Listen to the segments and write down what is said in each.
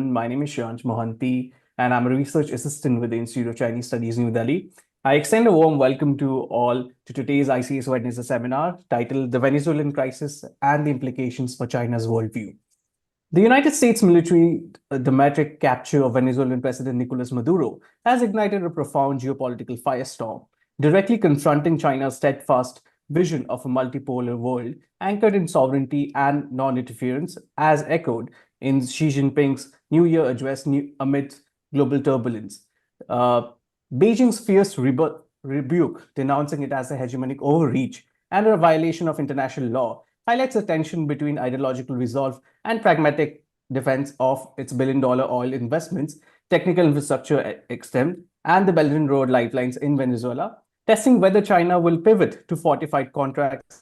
everyone. My name is Shanj Mohanty, and I'm a research assistant with the Institute of Chinese Studies, New Delhi. I extend a warm welcome to all to today's ICS Wednesday seminar titled The Venezuelan Crisis and the Implications for China's Worldview. The United States military dramatic capture of Venezuelan President Nicolás Maduro has ignited a profound geopolitical firestorm, directly confronting China's steadfast vision of a multipolar world anchored in sovereignty and non-interference, as echoed in Xi Jinping's New Year address amid global turbulence. Beijing's fierce rebuke, denouncing it as a hegemonic overreach and a violation of international law, highlights the tension between ideological resolve and pragmatic defense of its billion-dollar oil investments, technical infrastructure extent, and the Belt and Road lifelines in Venezuela, testing whether China will pivot to fortified contracts,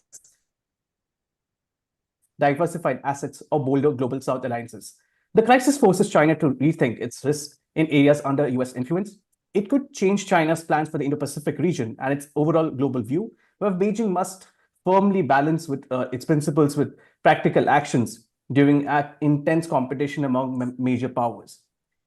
diversified assets, or bolder global South alliances. The crisis forces China to rethink its risks in areas under US influence. It could change China's plans for the Indo-Pacific region and its overall global view, where Beijing must firmly balance with its principles with practical actions during intense competition among major powers.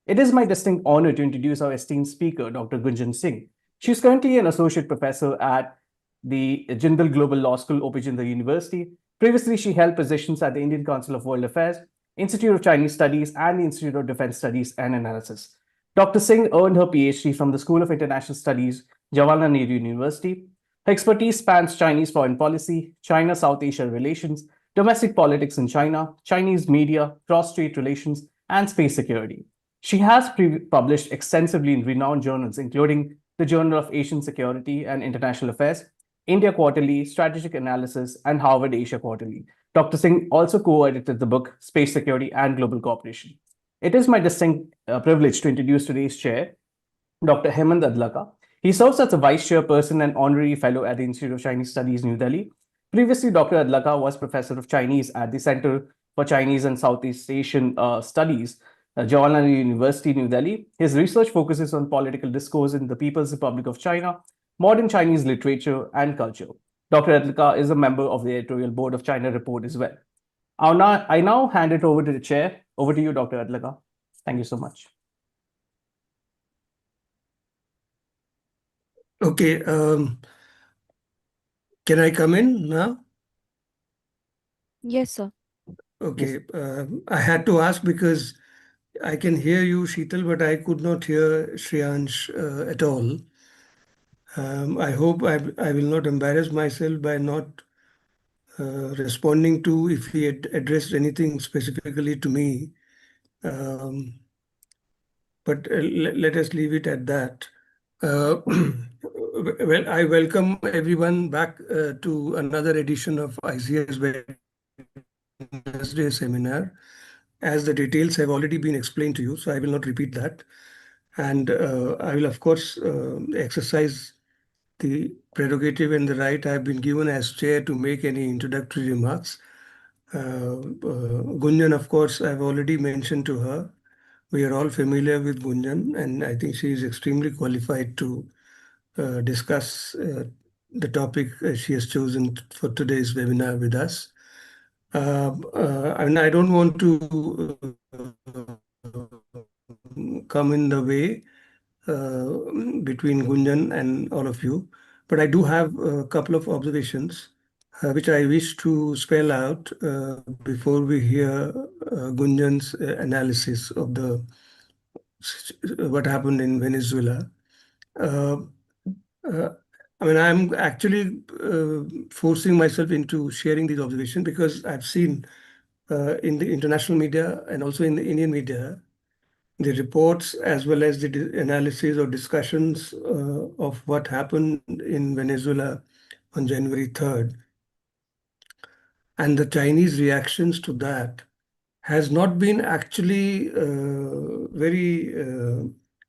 It is my distinct honor to introduce our esteemed speaker, Dr. Gunjan Singh. She is currently an associate professor at the Jindal Global Law School, Opijindal University. Previously, she held positions at the Indian Council of World Affairs, Institute of Chinese Studies, and the Institute of Defense Studies and Analysis. Dr. Singh earned her PhD from the School of International Studies, Jawaharlal Nehru University. Her expertise spans Chinese foreign policy, China-South Asia relations, domestic politics in China, Chinese media, cross-strait relations, and space security. She has published extensively in renowned journals, including the Journal of Asian Security and International Affairs, India Quarterly, Strategic Analysis, and Harvard Asia Quarterly. Dr. Singh also co-edited the book Space Security and Global Cooperation. It is my distinct privilege to introduce today's chair, Dr. Hemant Adlakha. He serves as a vice chairperson and honorary fellow at the Institute of Chinese Studies, New Delhi. Previously, Dr. Adlakha was professor of Chinese at the Center for Chinese and Southeast Asian Studies, Jawaharlal Nehru University, New Delhi. His research focuses on political discourse in the People's Republic of China, modern Chinese literature and culture. Dr. Adlakha is a member of the editorial board of China Report as well. I now hand it over to the chair. Over to you, Dr. Adlakha. Thank you so much. Okay. Can I come in now? Yes, sir. Okay. Yes. I had to ask because I can hear you, Sheetal, but I could not hear Shriyansh at all. I hope I will not embarrass myself by not responding to if he had addressed anything specifically to me. But let us leave it at that. Well, I welcome everyone back to another edition of ICS Wednesday seminar. As the details have already been explained to you, so I will not repeat that. And I will, of course, exercise the prerogative and the right I have been given as chair to make any introductory remarks. Gunjan, of course, I've already mentioned to her. We are all familiar with Gunjan, and I think she is extremely qualified to discuss the topic she has chosen for today's webinar with us. And I don't want to come in the way between Gunjan and all of you, but I do have a couple of observations which I wish to spell out before we hear Gunjan's analysis of what happened in Venezuela. I mean, I'm actually forcing myself into sharing these observations because I've seen in the international media and also in the Indian media, the reports as well as the analysis or discussions of what happened in Venezuela on January 3rd. And the Chinese reactions to that has not been actually very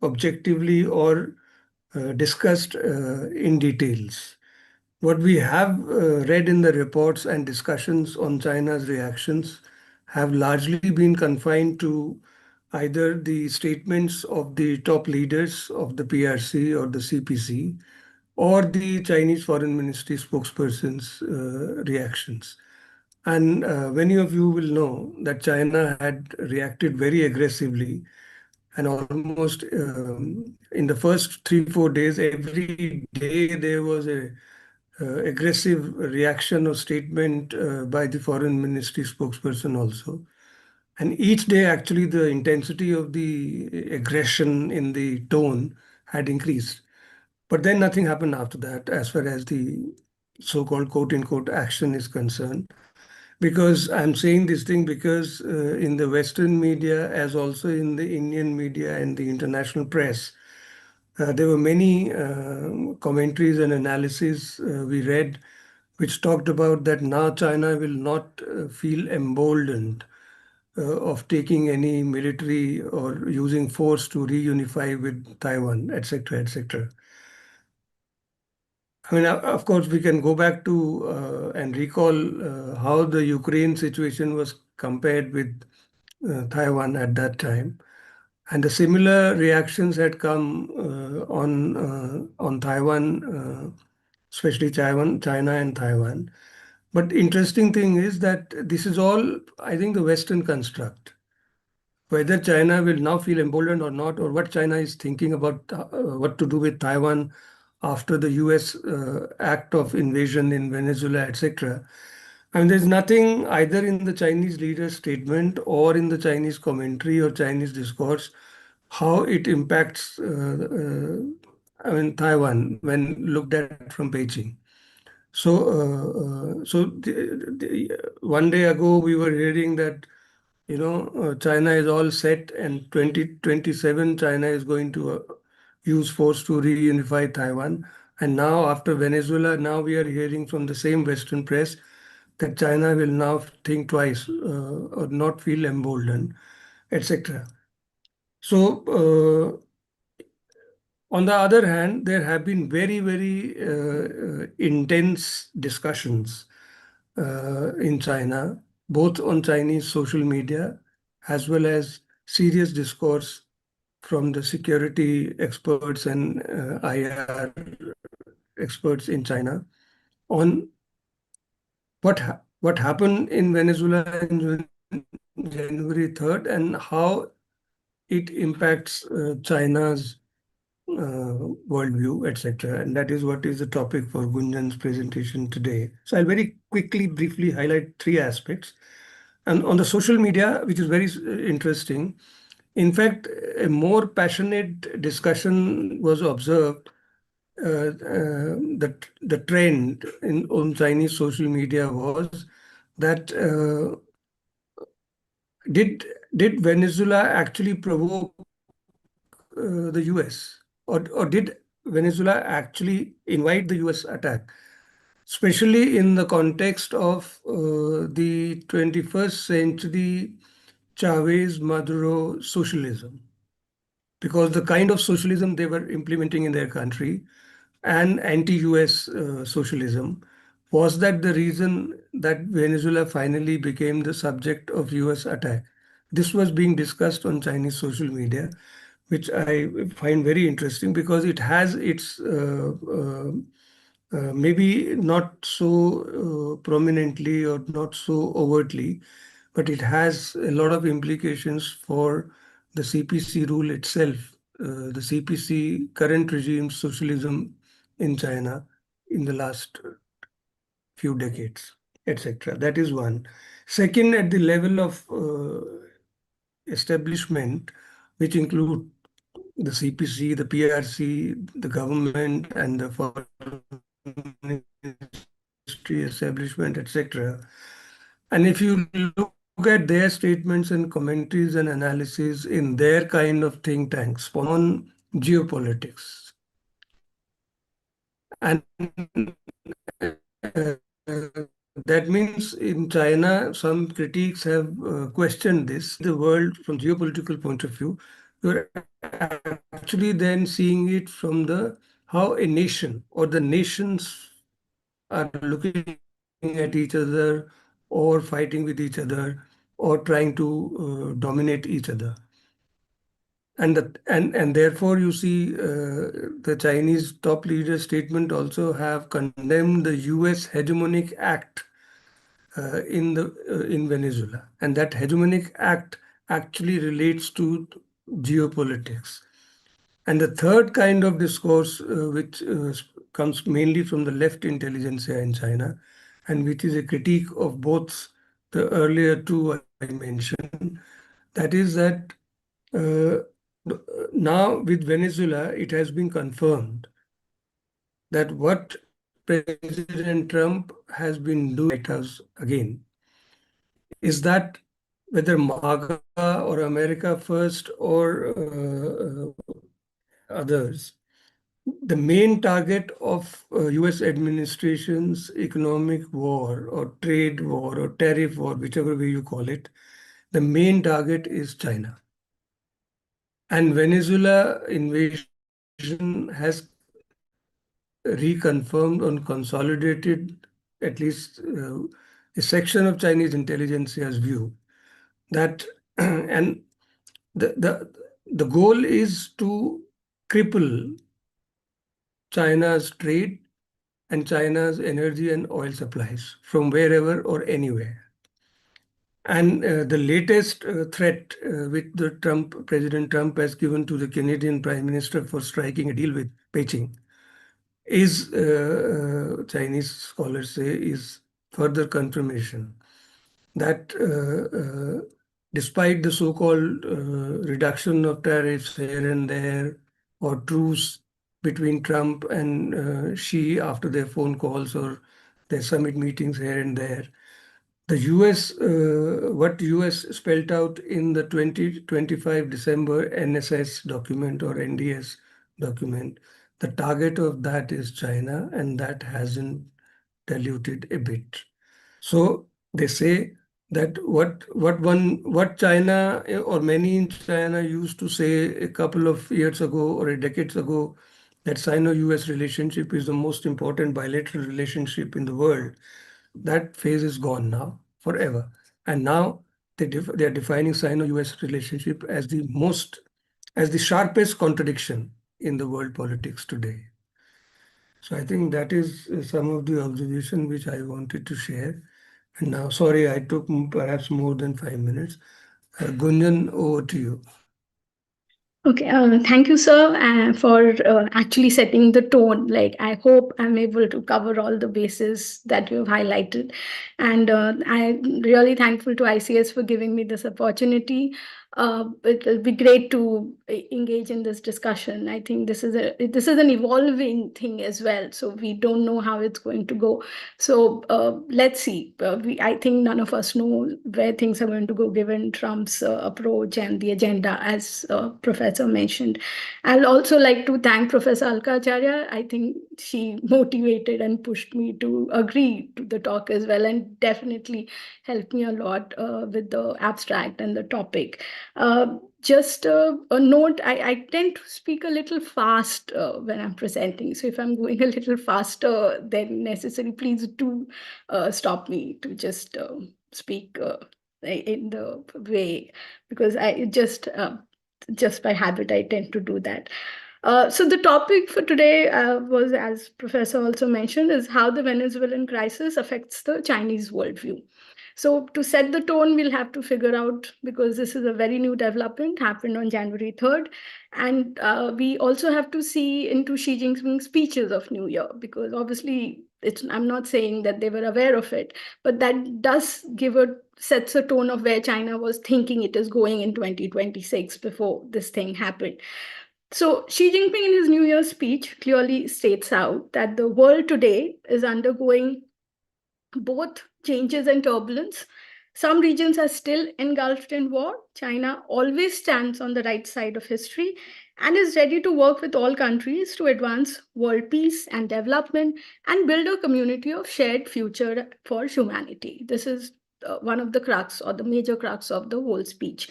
objectively or discussed in details. What we have read in the reports and discussions on China's reactions have largely been confined to either the statements of the top leaders of the PRC or the CPC or the Chinese Foreign Ministry spokesperson's reactions. And many of you will know that China had reacted very aggressively, and almost in the first 3, 4 days, every day there was a aggressive reaction or statement by the foreign ministry spokesperson also. And each day, actually, the intensity of the aggression in the tone had increased. But then nothing happened after that, as far as the so-called quote-unquote action is concerned. Because I'm saying this thing because in the Western media, as also in the Indian media and the international press, there were many commentaries and analyses we read which talked about that now China will not feel emboldened of taking any military or using force to reunify with Taiwan, etc., etc. I mean, of course, we can go back to and recall how the Ukraine situation was compared with Taiwan at that time. And the similar reactions had come on Taiwan, especially China and Taiwan. But interesting thing is that this is all, I think, the Western construct. Whether China will now feel emboldened or not, or what China is thinking about what to do with Taiwan after the US act of invasion in Venezuela, etc. And there's nothing either in the Chinese leader's statement or in the Chinese commentary or Chinese discourse how it impacts Taiwan when looked at from Beijing. One day ago we were hearing that China is all set, and 2027 China is going to use force to reunify Taiwan. And now after Venezuela, now we are hearing from the same Western press that China will now think twice or not feel emboldened, etc. So on the other hand, there have been very, very intense discussions in China, both on Chinese social media as well as serious discourse from the security experts and IR experts in China on what happened in Venezuela in January 3rd and how it impacts China's worldview, etc. And that is what is the topic for Gunjan's presentation today. So I'll very quickly, briefly highlight three aspects. And on the social media, which is very interesting, in fact, a more passionate discussion was observed. The trend on Chinese social media was that did Venezuela actually provoke the US, or did Venezuela actually invite the US attack, especially in the context of the 21st century Chavez-Maduro socialism, because the kind of socialism they were implementing in their country and anti-US socialism, was that the reason that Venezuela finally became the subject of US attack? This was being discussed on Chinese social media, which I find very interesting because it has its maybe not so prominently or not so overtly, but it has a lot of implications for the CPC rule itself, the CPC current regime socialism in China in the last few decades, etc. That is one. Second, at the level of establishment, which include the CPC, the PRC, the government, and the foreign ministry establishment, etc. And if you look at their statements and commentaries and analysis in their kind of think tanks on geopolitics, and that means in China, some critics have questioned this. The world, from geopolitical point of view, you're actually then seeing it from the how a nation or the nations are looking at each other or fighting with each other or trying to dominate each other. And therefore you see the Chinese top leader statement also have condemned the US hegemonic act in Venezuela, and that hegemonic act actually relates to geopolitics. And the third kind of discourse, which comes mainly from the left intelligentsia in China, and which is a critique of both the earlier two I mentioned, that is that now with Venezuela, it has been confirmed that what President Trump has been doing White House again is that whether MAGA or America First or others, the main target of US administration's economic war or trade war or tariff war, whichever way you call it, the main target is China. And Venezuela invasion has reconfirmed and consolidated at least a section of Chinese intelligence's view that and the goal is to cripple China's trade and China's energy and oil supplies from wherever or anywhere. And the latest threat which President Trump has given to the Canadian Prime Minister for striking a deal with Beijing is, Chinese scholars say, is further confirmation that despite the so-called reduction of tariffs here and there or truce between Trump and Xi after their phone calls or their summit meetings here and there, the US, what US spelled out in the 2025 December NSS document or NDS document, the target of that is China, and that hasn't diluted a bit. So they say that what China or many in China used to say a couple of years ago or a decades ago, that Sino-US relationship is the most important bilateral relationship in the world. That phase is gone now forever. And now they are defining Sino-US relationship as the sharpest contradiction in the world politics today. So I think that is some of the observation which I wanted to share. And now, sorry, I took perhaps more than 5 minutes. Gunjan, over to you. Okay, thank you, sir, for actually setting the tone. Like, I hope I'm able to cover all the bases that you've highlighted. And I'm really thankful to ICS for giving me this opportunity. It will be great to engage in this discussion. I think this is an evolving thing as well. So we don't know how it's going to go. So let's see. I think none of us know where things are going to go given Trump's approach and the agenda, as Professor mentioned. I'll also like to thank Professor Alka Acharya. I think she motivated and pushed me to agree to the talk as well, and definitely helped me a lot with the abstract and the topic. Just a note, I tend to speak a little fast when I'm presenting. So if I'm going a little faster than necessary, please do stop me to just speak in the way, because I just by habit, I tend to do that. So the topic for today was, as Professor also mentioned, is how the Venezuelan crisis affects the Chinese worldview. So to set the tone, we'll have to figure out, because this is a very new development, happened on January 3rd. And we also have to see into Xi Jinping's speeches of New Year, because obviously I'm not saying that they were aware of it, but that does sets a tone of where China was thinking it is going in 2026 before this thing happened. So Xi Jinping in his New Year speech clearly states out that the world today is undergoing both changes and turbulence. Some regions are still engulfed in war. China always stands on the right side of history and is ready to work with all countries to advance world peace and development and build a community of shared future for humanity. This is one of the crux or the major crux of the whole speech.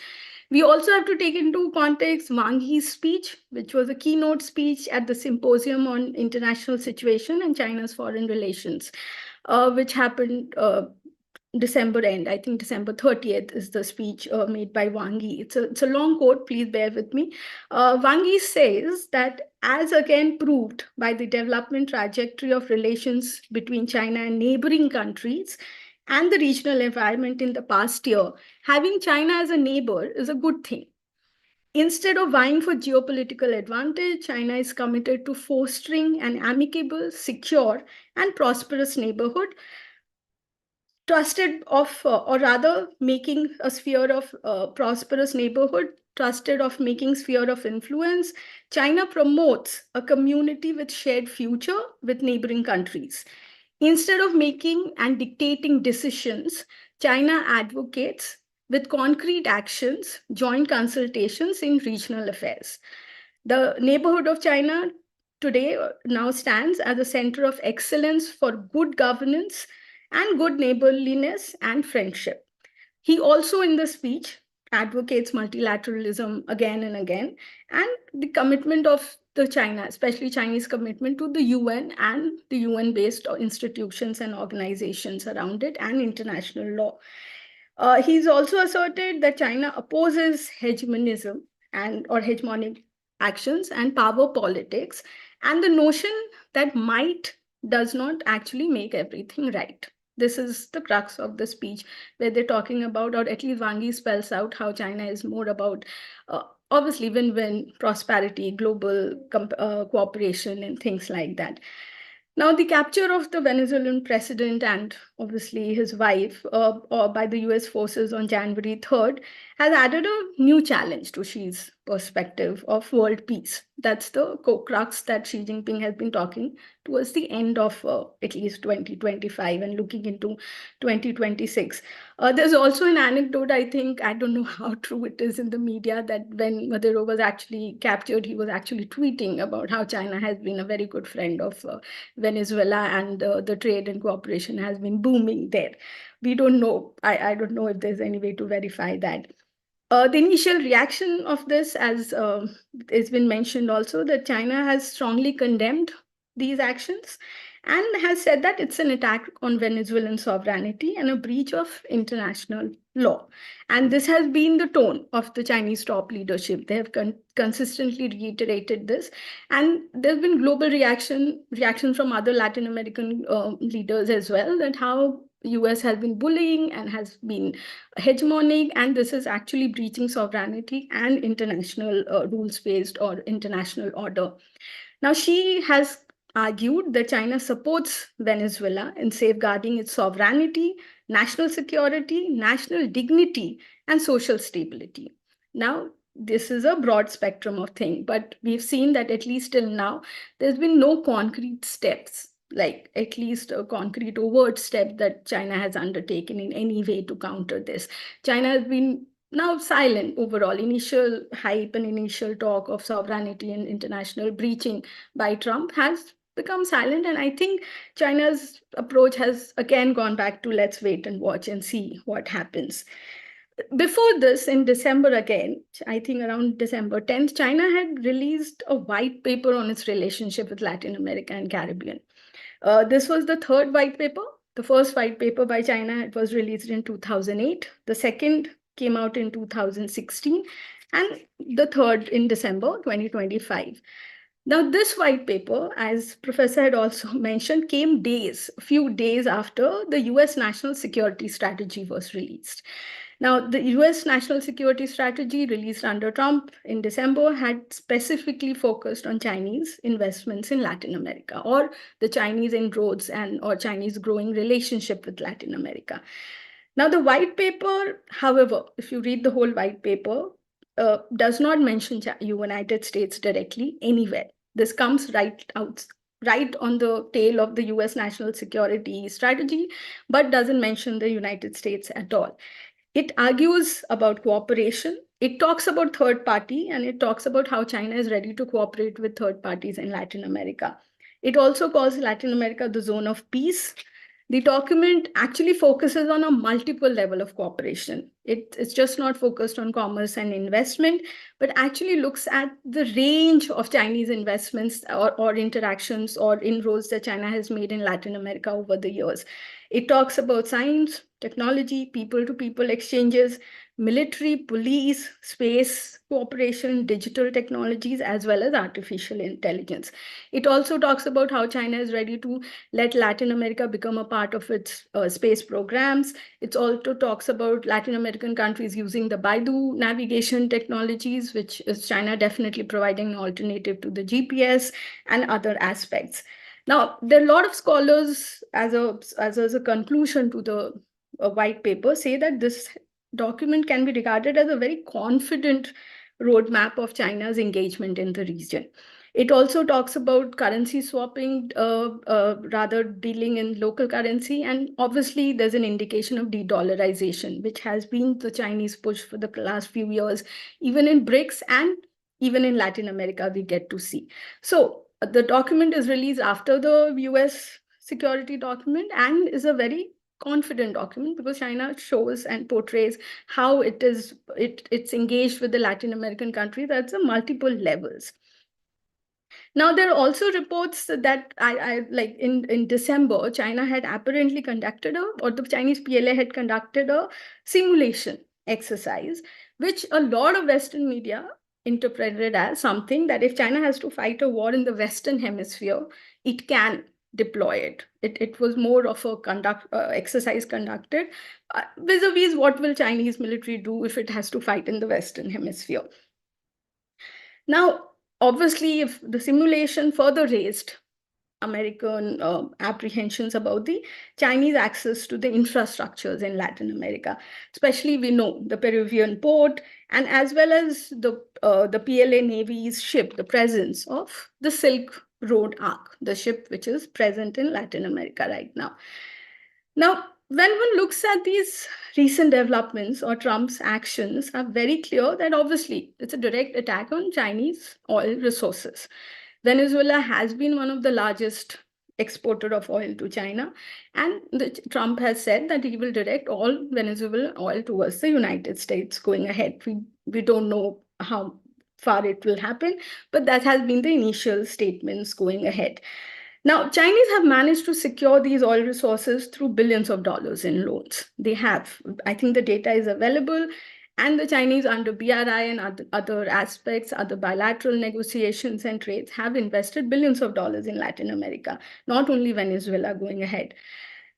We also have to take into context Wang Yi's speech, which was a keynote speech at the Symposium on International Situation and China's Foreign Relations, which happened December end. I think December 30th is the speech made by Wang Yi. It's a long quote, please bear with me. Wang Yi says that, as again proved by the development trajectory of relations between China and neighboring countries, and the regional environment in the past year, having China as a neighbor is a good thing. Instead of vying for geopolitical advantage, China is committed to fostering an amicable, secure, and prosperous neighborhood, trusted of, or rather making a sphere of prosperous neighborhood, trusted of making sphere of influence. China promotes a community with shared future with neighboring countries. Instead of making and dictating decisions, China advocates with concrete actions, joint consultations in regional affairs. The neighborhood of China today now stands as a center of excellence for good governance and good neighborliness and friendship. He also, in the speech, advocates multilateralism again and again, and the commitment of the China, especially Chinese commitment to the UN and the UN-based institutions and organizations around it and international law. He's also asserted that China opposes hegemonism or hegemonic actions and power politics, and the notion that might does not actually make everything right. This is the crux of the speech, where they're talking about, or at least Wang Yi spells out how China is more about obviously win-win, prosperity, global cooperation, and things like that. Now, the capture of the Venezuelan president and obviously his wife by the US forces on January 3rd has added a new challenge to Xi's perspective of world peace. That's the crux that Xi Jinping has been talking towards the end of at least 2025 and looking into 2026. There's also an anecdote, I think, I don't know how true it is in the media, that when Maduro was actually captured, he was actually tweeting about how China has been a very good friend of Venezuela, and the trade and cooperation has been booming there. We don't know. I don't know if there's any way to verify that. The initial reaction of this, as it's been mentioned also, that China has strongly condemned these actions and has said that it's an attack on Venezuelan sovereignty and a breach of international law. And this has been the tone of the Chinese top leadership. They have consistently reiterated this. And there's been global reaction from other Latin American leaders as well, that how US has been bullying and has been hegemonic, and this is actually breaching sovereignty and international rules-based or international order. Now, she has argued that China supports Venezuela in safeguarding its sovereignty, national security, national dignity, and social stability. Now, this is a broad spectrum of things, but we've seen that at least till now, there's been no concrete steps, like at least a concrete overt step that China has undertaken in any way to counter this. China has been now silent overall. Initial hype and initial talk of sovereignty and international breaching by Trump has become silent. And I think China's approach has again gone back to let's wait and watch and see what happens. Before this, in December again, I think around December 10th, China had released a white paper on its relationship with Latin America and Caribbean. This was the third white paper. The first white paper by China, it was released in 2008. The second came out in 2016, and the third in December 2025. Now, this white paper, as Professor had also mentioned, came a few days after the US National Security Strategy was released. Now, the US National Security Strategy released under Trump in December had specifically focused on Chinese investments in Latin America, or the Chinese inroads or Chinese growing relationship with Latin America. Now, the white paper, however, if you read the whole white paper, does not mention United States directly anywhere. This comes right on the tail of the US National Security Strategy, but doesn't mention the United States at all. It argues about cooperation. It talks about third party, and it talks about how China is ready to cooperate with third parties in Latin America. It also calls Latin America the zone of peace. The document actually focuses on a multiple level of cooperation. It's just not focused on commerce and investment, but actually looks at the range of Chinese investments or interactions or inroads that China has made in Latin America over the years. It talks about science, technology, people-to-people exchanges, military, police, space cooperation, digital technologies, as well as artificial intelligence. It also talks about how China is ready to let Latin America become a part of its space programs. It also talks about Latin American countries using the Baidu navigation technologies, which is China definitely providing an alternative to the GPS and other aspects. Now, there are a lot of scholars, as a conclusion to the white paper, say that this document can be regarded as a very confident roadmap of China's engagement in the region. It also talks about currency swapping, rather dealing in local currency. And obviously, there's an indication of de-dollarization, which has been the Chinese push for the last few years, even in BRICS and even in Latin America, we get to see. So the document is released after the US security document and is a very confident document because China shows and portrays how it's engaged with the Latin American countries at multiple levels. Now, there are also reports that like in December, China had apparently conducted or the Chinese PLA had conducted a simulation exercise, which a lot of Western media interpreted as something that if China has to fight a war in the Western hemisphere, it can deploy it. It was more of a exercise conducted vis-a-vis what will Chinese military do if it has to fight in the Western hemisphere. Now, obviously, if the simulation further raised American apprehensions about the Chinese access to the infrastructures in Latin America, especially we know the Peruvian port, and as well as the PLA Navy's ship, the presence of the Silk Road Arc, the ship which is present in Latin America right now. Now, when one looks at these recent developments or Trump's actions are very clear that obviously it's a direct attack on Chinese oil resources. Venezuela has been one of the largest exporter of oil to China, and Trump has said that he will direct all Venezuelan oil towards the United States going ahead. We don't know how far it will happen, but that has been the initial statements going ahead. Now, Chinese have managed to secure these oil resources through billions of dollars in loans. They have. I think the data is available. And the Chinese under BRI and other aspects, other bilateral negotiations and trades have invested billions of dollars in Latin America, not only Venezuela going ahead.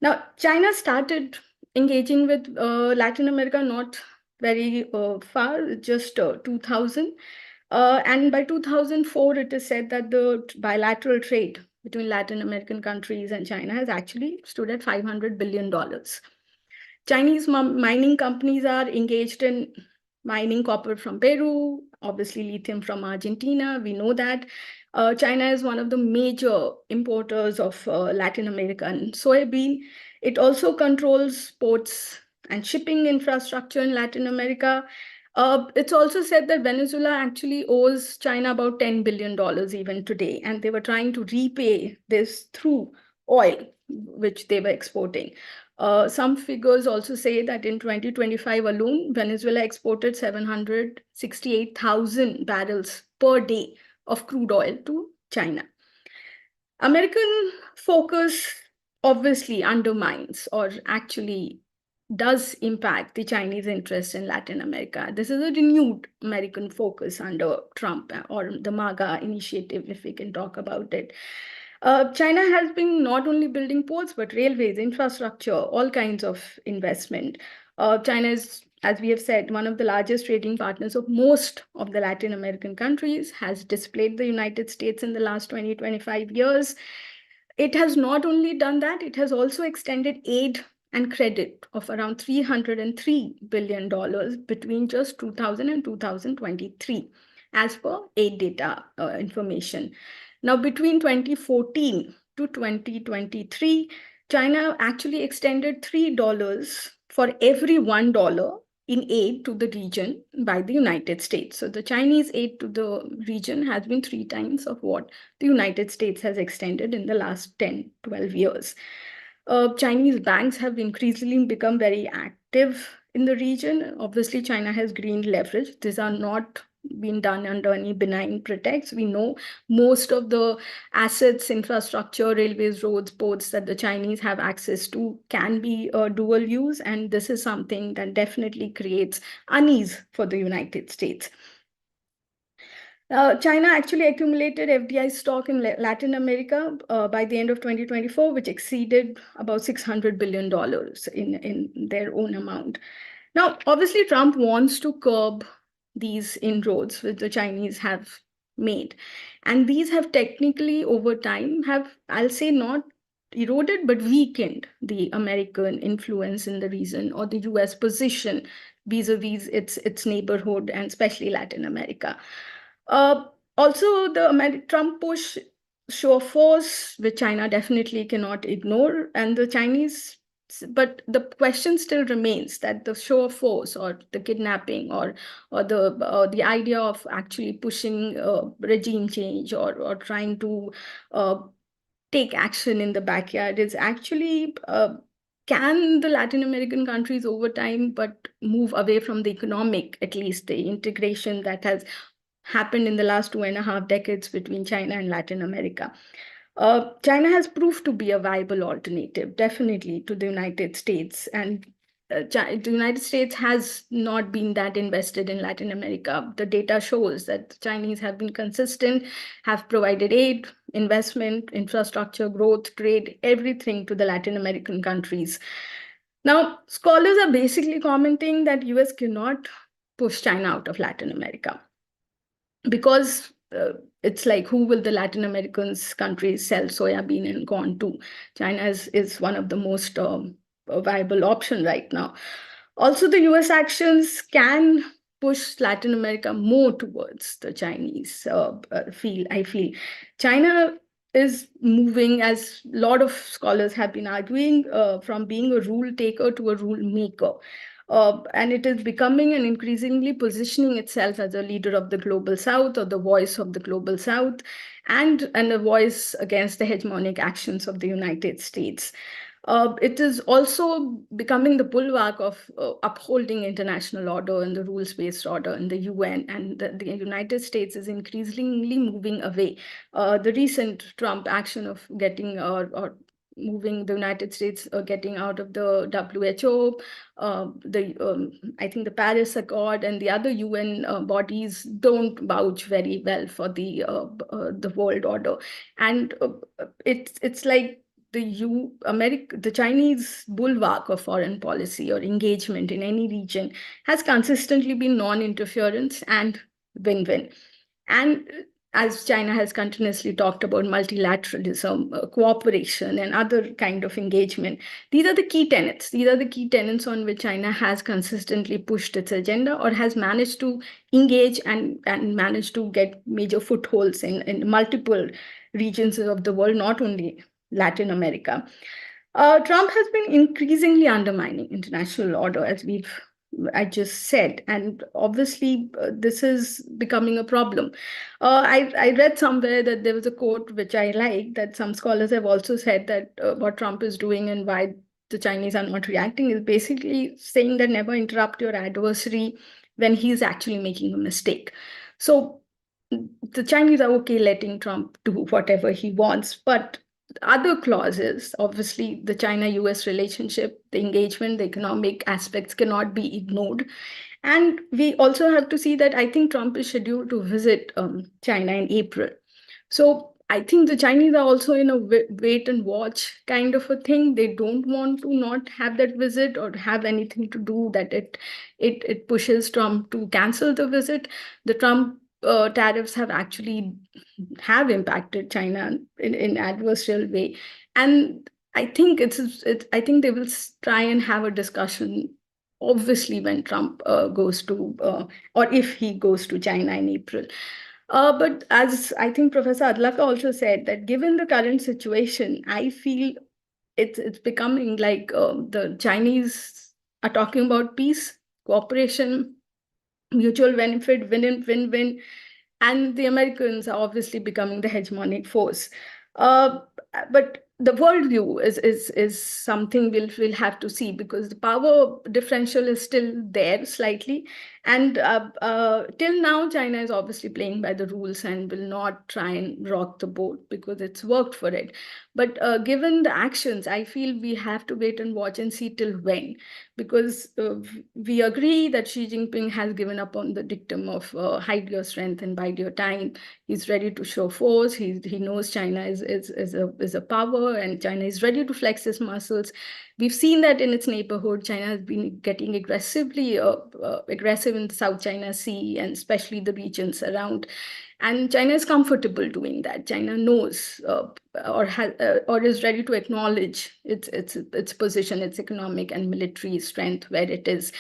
Now, China started engaging with Latin America not very far, just 2000. And by 2004, it is said that the bilateral trade between Latin American countries and China has actually stood at $500 billion. Chinese mining companies are engaged in mining copper from Peru, obviously lithium from Argentina. We know that China is one of the major importers of Latin American soybean. It also controls ports and shipping infrastructure in Latin America. It's also said that Venezuela actually owes China about $10 billion even today, and they were trying to repay this through oil, which they were exporting. Some figures also say that in 2025 alone, Venezuela exported 768,000 barrels per day of crude oil to China. American focus obviously undermines or actually does impact the Chinese interest in Latin America. This is a renewed American focus under Trump or the MAGA initiative, if we can talk about it. China has been not only building ports, but railways, infrastructure, all kinds of investment. China is, as we have said, one of the largest trading partners of most of the Latin American countries, has displaced the United States in the last 20-25 years. It has not only done that, it has also extended aid and credit of around $303 billion between just 2000 and 2023, as per aid data information. Now, between 2014 to 2023, China actually extended $3 for every $1 in aid to the region by the United States. So the Chinese aid to the region has been 3 times of what the United States has extended in the last 10-12 years. Chinese banks have increasingly become very active in the region. Obviously, China has green leverage. These are not been done under any benign pretext. We know most of the assets, infrastructure, railways, roads, ports that the Chinese have access to can be dual use. And this is something that definitely creates unease for the United States. China actually accumulated FDI stock in Latin America by the end of 2024, which exceeded about $600 billion in their own amount. Now, obviously, Trump wants to curb these inroads which the Chinese have made. And these have technically, over time, I'll say, not eroded, but weakened the American influence in the region or the US position vis-a-vis its neighborhood and especially Latin America. Also, the Trump push show of force, which China definitely cannot ignore, and the Chinese, but the question still remains that the show of force or the kidnapping or the idea of actually pushing regime change or trying to take action in the backyard is actually can the Latin American countries over time but move away from the economic, at least the integration that has happened in the last 2.5 decades between China and Latin America. China has proved to be a viable alternative, definitely, to the United States. And the United States has not been that invested in Latin America. The data shows that the Chinese have been consistent, have provided aid, investment, infrastructure, growth, trade, everything to the Latin American countries. Now, scholars are basically commenting that US cannot push China out of Latin America, because it's like, who will the Latin American countries sell soybean and corn to? China is one of the most viable option right now. Also, the US actions can push Latin America more towards the Chinese I feel. China is moving, as a lot of scholars have been arguing, from being a rule taker to a rule maker. And it is becoming and increasingly positioning itself as a leader of the global South, or the voice of the global South, and a voice against the hegemonic actions of the United States. It is also becoming the bulwark of upholding international order and the rules-based order in the UN, and the United States is increasingly moving away. The recent Trump action of getting or moving the United States getting out of the WHO, I think the Paris Accord and the other UN bodies don't vouch very well for the world order, and it's like the Chinese bulwark of foreign policy or engagement in any region has consistently been non-interference and win-win. And as China has continuously talked about multilateralism, cooperation, and other kind of engagement, these are the key tenets. These are the key tenets on which China has consistently pushed its agenda, or has managed to engage and managed to get major footholds in multiple regions of the world, not only Latin America. Trump has been increasingly undermining international order, as I just said, and obviously this is becoming a problem. I read somewhere that there was a quote which I like, that some scholars have also said that what Trump is doing and why the Chinese are not reacting is basically saying that never interrupt your adversary when he's actually making a mistake. So the Chinese are okay letting Trump do whatever he wants, but other clauses, obviously the China-US relationship, the engagement, the economic aspects cannot be ignored. And we also have to see that I think Trump is scheduled to visit China in April. So I think the Chinese are also in a wait and watch kind of a thing. They don't want to not have that visit or have anything to do that it pushes Trump to cancel the visit. The Trump tariffs have impacted China in adversarial way, and I think I think they will try and have a discussion, obviously, when Trump goes to or if he goes to China in April. But as I think Professor Adlaka also said, that given the current situation, I feel it's becoming like the Chinese are talking about peace, cooperation, mutual benefit, win-win, and the Americans are obviously becoming the hegemonic force. But the worldview is something we'll have to see, because the power differential is still there slightly, and till now China is obviously playing by the rules and will not try and rock the boat because it's worked for it. But given the actions, I feel we have to wait and watch and see till when, because we agree that Xi Jinping has given up on the dictum of hide your strength and bide your time. He's ready to show force. He knows China is a power, and China is ready to flex its muscles. We've seen that in its neighborhood. China has been getting aggressively aggressive in the South China Sea, and especially the regions around. And China is comfortable doing that. China knows or is ready to acknowledge its position, its economic and military strength where it is.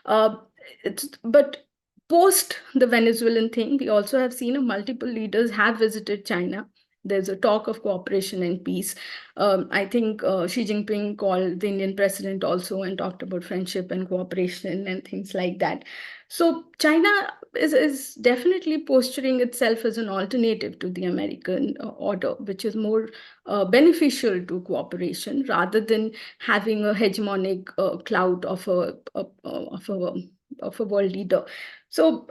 But post the Venezuelan thing, we also have seen multiple leaders have visited China. There's a talk of cooperation and peace. I think Xi Jinping called the Indian president also and talked about friendship and cooperation and things like that. So China is definitely posturing itself as an alternative to the American order, which is more beneficial to cooperation rather than having a hegemonic cloud of a world leader. So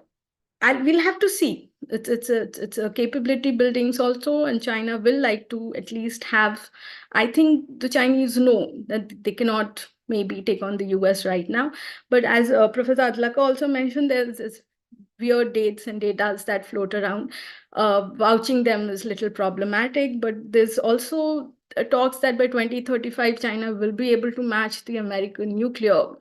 we'll have to see. It's a capability buildings also, and China will like to at least have. I think the Chinese know that they cannot maybe take on the US right now, but as Professor Adlaka also mentioned, there's this weird dates and datas that float around. Vouching them is a little problematic, but there's also talks that by 2035 China will be able to match the American nuclear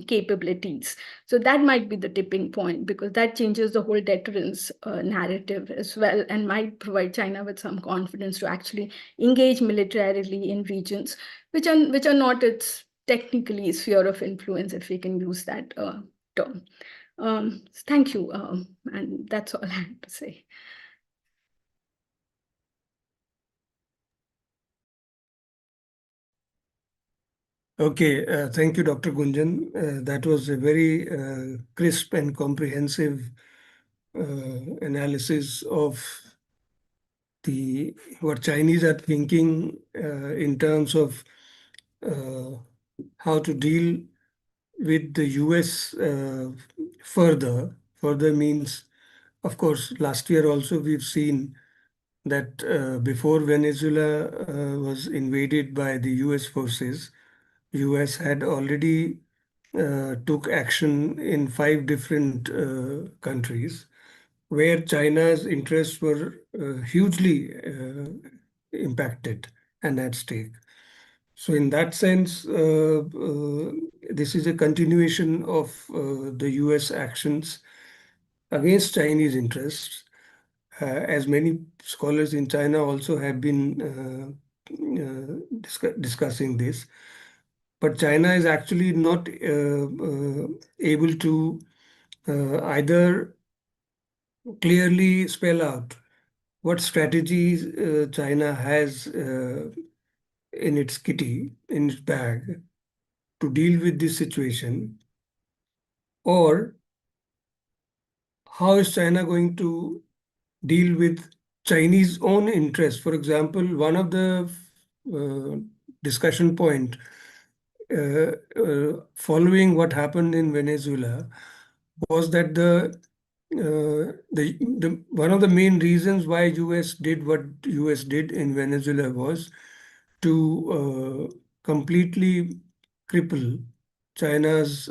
capabilities. So that might be the tipping point, because that changes the whole deterrence narrative as well, and might provide China with some confidence to actually engage militarily in regions which are not its technically sphere of influence, if we can use that term. Thank you, and that's all I have to say. Okay, thank you, Dr. Gunjan. That was a very crisp and comprehensive analysis of what Chinese are thinking in terms of how to deal with the US further. Further means, of course, last year also we've seen that before Venezuela was invaded by the US forces, US had already took action in 5 different countries where China's interests were hugely impacted and at stake. So in that sense, this is a continuation of the US actions against Chinese interests, as many scholars in China also have been discussing this. But China is actually not able to either clearly spell out what strategies China has in its kitty, in its bag, to deal with this situation, or how is China going to deal with Chinese own interests. For example, one of the discussion point following what happened in Venezuela was that one of the main reasons why US did what US did in Venezuela was to completely cripple China's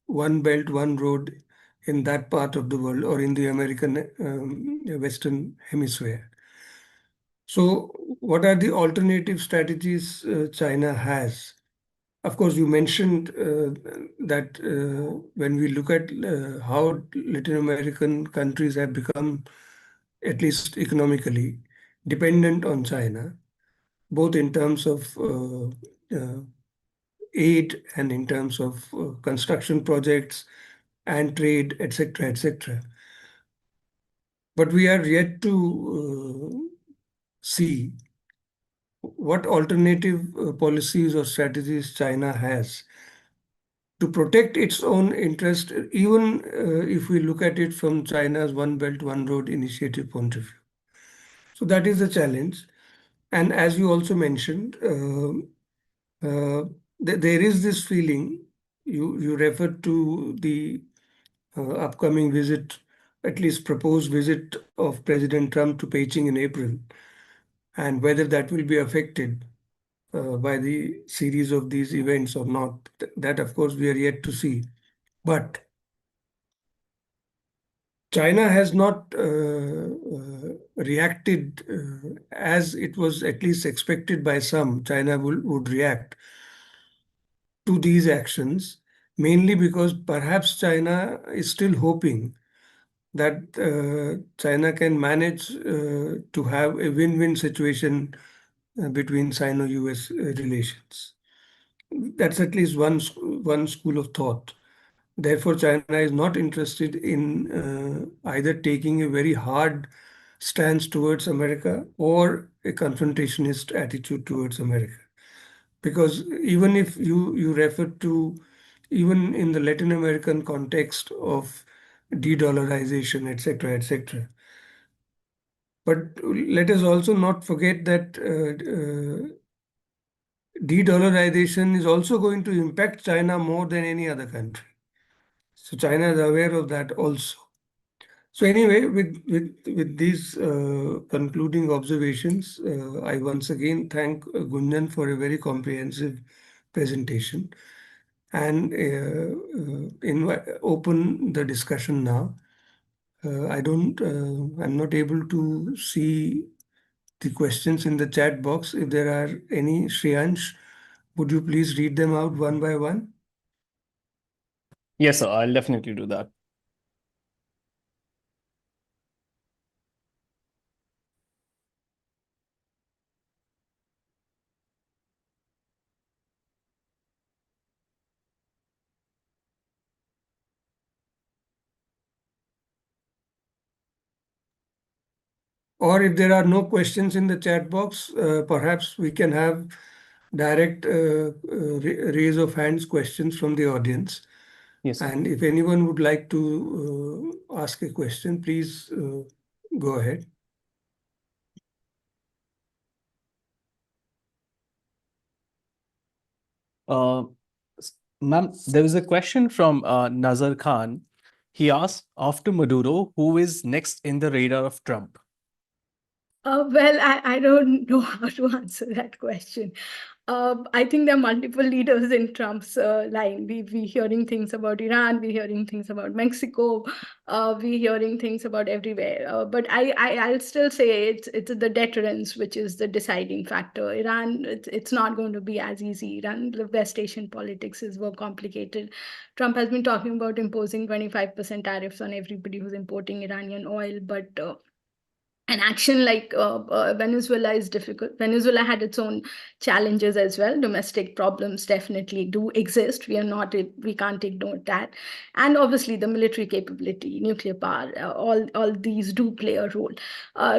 one belt, one road in that part of the world, or in the American Western Hemisphere. So what are the alternative strategies China has? Of course, you mentioned that when we look at how Latin American countries have become, at least economically, dependent on China, both in terms of aid and in terms of construction projects and trade, etc., etc. But we are yet to see what alternative policies or strategies China has to protect its own interest, even if we look at it from China's One Belt, One Road initiative point of view. So that is the challenge. And as you also mentioned, there is this feeling, you referred to the upcoming visit, at least proposed visit of President Trump to Beijing in April, and whether that will be affected by the series of these events or not. That, of course, we are yet to see. But China has not reacted as it was at least expected by some. China would react to these actions, mainly because perhaps China is still hoping that China can manage to have a win-win situation between Sino-US relations. That's at least one school of thought. Therefore, China is not interested in either taking a very hard stance towards America or a confrontationist attitude towards America. Because even if you refer to, even in the Latin American context of de-dollarization, etc., but let us also not forget that de-dollarization is also going to impact China more than any other country. So China is aware of that also. So anyway, with these concluding observations, I once again thank Gunjan for a very comprehensive presentation, and open the discussion now. I'm not able to see the questions in the chat box. If there are any, Shreyansh, would you please read them out one by one? Yes, sir, I'll definitely do that. Or if there are no questions in the chat box, perhaps we can have direct raise of hands questions from the audience. Yes, sir. And if anyone would like to ask a question, please go ahead. Ma'am, there is a question from Nazar Khan. He asked, after Maduro, who is next in the radar of Trump? Well, I don't know how to answer that question. I think there are multiple leaders in Trump's line. We're hearing things about Iran, we're hearing things about Mexico, we're hearing things about everywhere. But I'll still say it's the deterrence which is the deciding factor. Iran, it's not going to be as easy. Iran, the West Asian politics is more complicated. Trump has been talking about imposing 25% tariffs on everybody who's importing Iranian oil, but an action like Venezuela is difficult. Venezuela had its own challenges as well. Domestic problems definitely do exist. We can't ignore that. And obviously the military capability, nuclear power, all these do play a role.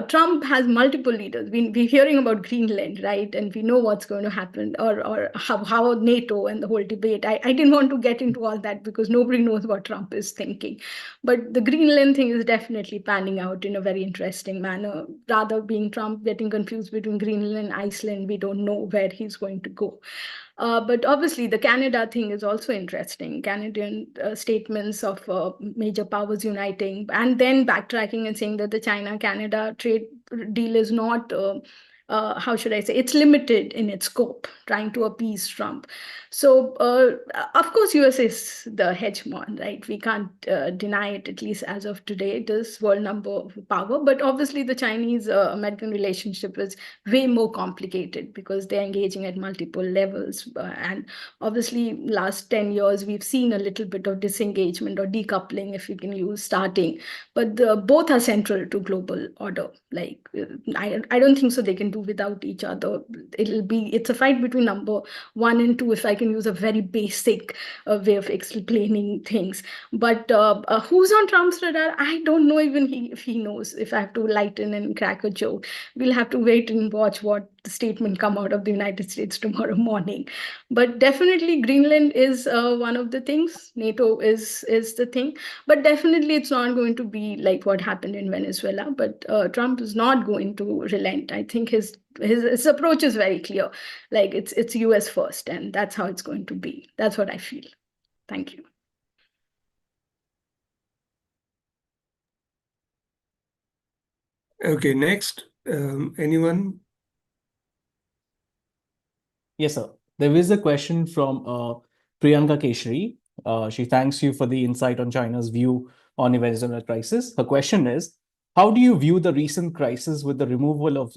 Trump has multiple leaders. We're hearing about Greenland, right? And we know what's going to happen, or how NATO and the whole debate. I didn't want to get into all that because nobody knows what Trump is thinking. But the Greenland thing is definitely panning out in a very interesting manner. Rather being Trump getting confused between Greenland and Iceland, we don't know where he's going to go. But obviously, the Canada thing is also interesting. Canadian statements of major powers uniting and then backtracking and saying that the China-Canada trade deal is not how should I say, it's limited in its scope, trying to appease Trump. So, of course, US is the hegemon, right? We can't deny it, at least as of today. It is world number power. But obviously, the Chinese-American relationship is way more complicated because they're engaging at multiple levels. And obviously, last 10 years, we've seen a little bit of disengagement or decoupling, if you can use, starting. But both are central to global order. Like, I don't think so they can do without each other. It's a fight between number 1 and 2, if I can use a very basic way of explaining things. But who's on Trump's radar? I don't know even if he knows. If I have to lighten and crack a joke, we'll have to wait and watch what the statement come out of the United States tomorrow morning. But definitely Greenland is one of the things. NATO is the thing. But definitely it's not going to be like what happened in Venezuela. But Trump is not going to relent. I think his approach is very clear. Like it's US first, and that's how it's going to be. That's what I feel. Thank you. Okay, next, anyone? Yes, sir. There is a question from Priyanka Keshri. She thanks you for the insight on China's view on the Venezuelan crisis. Her question is, how do you view the recent crisis with the removal of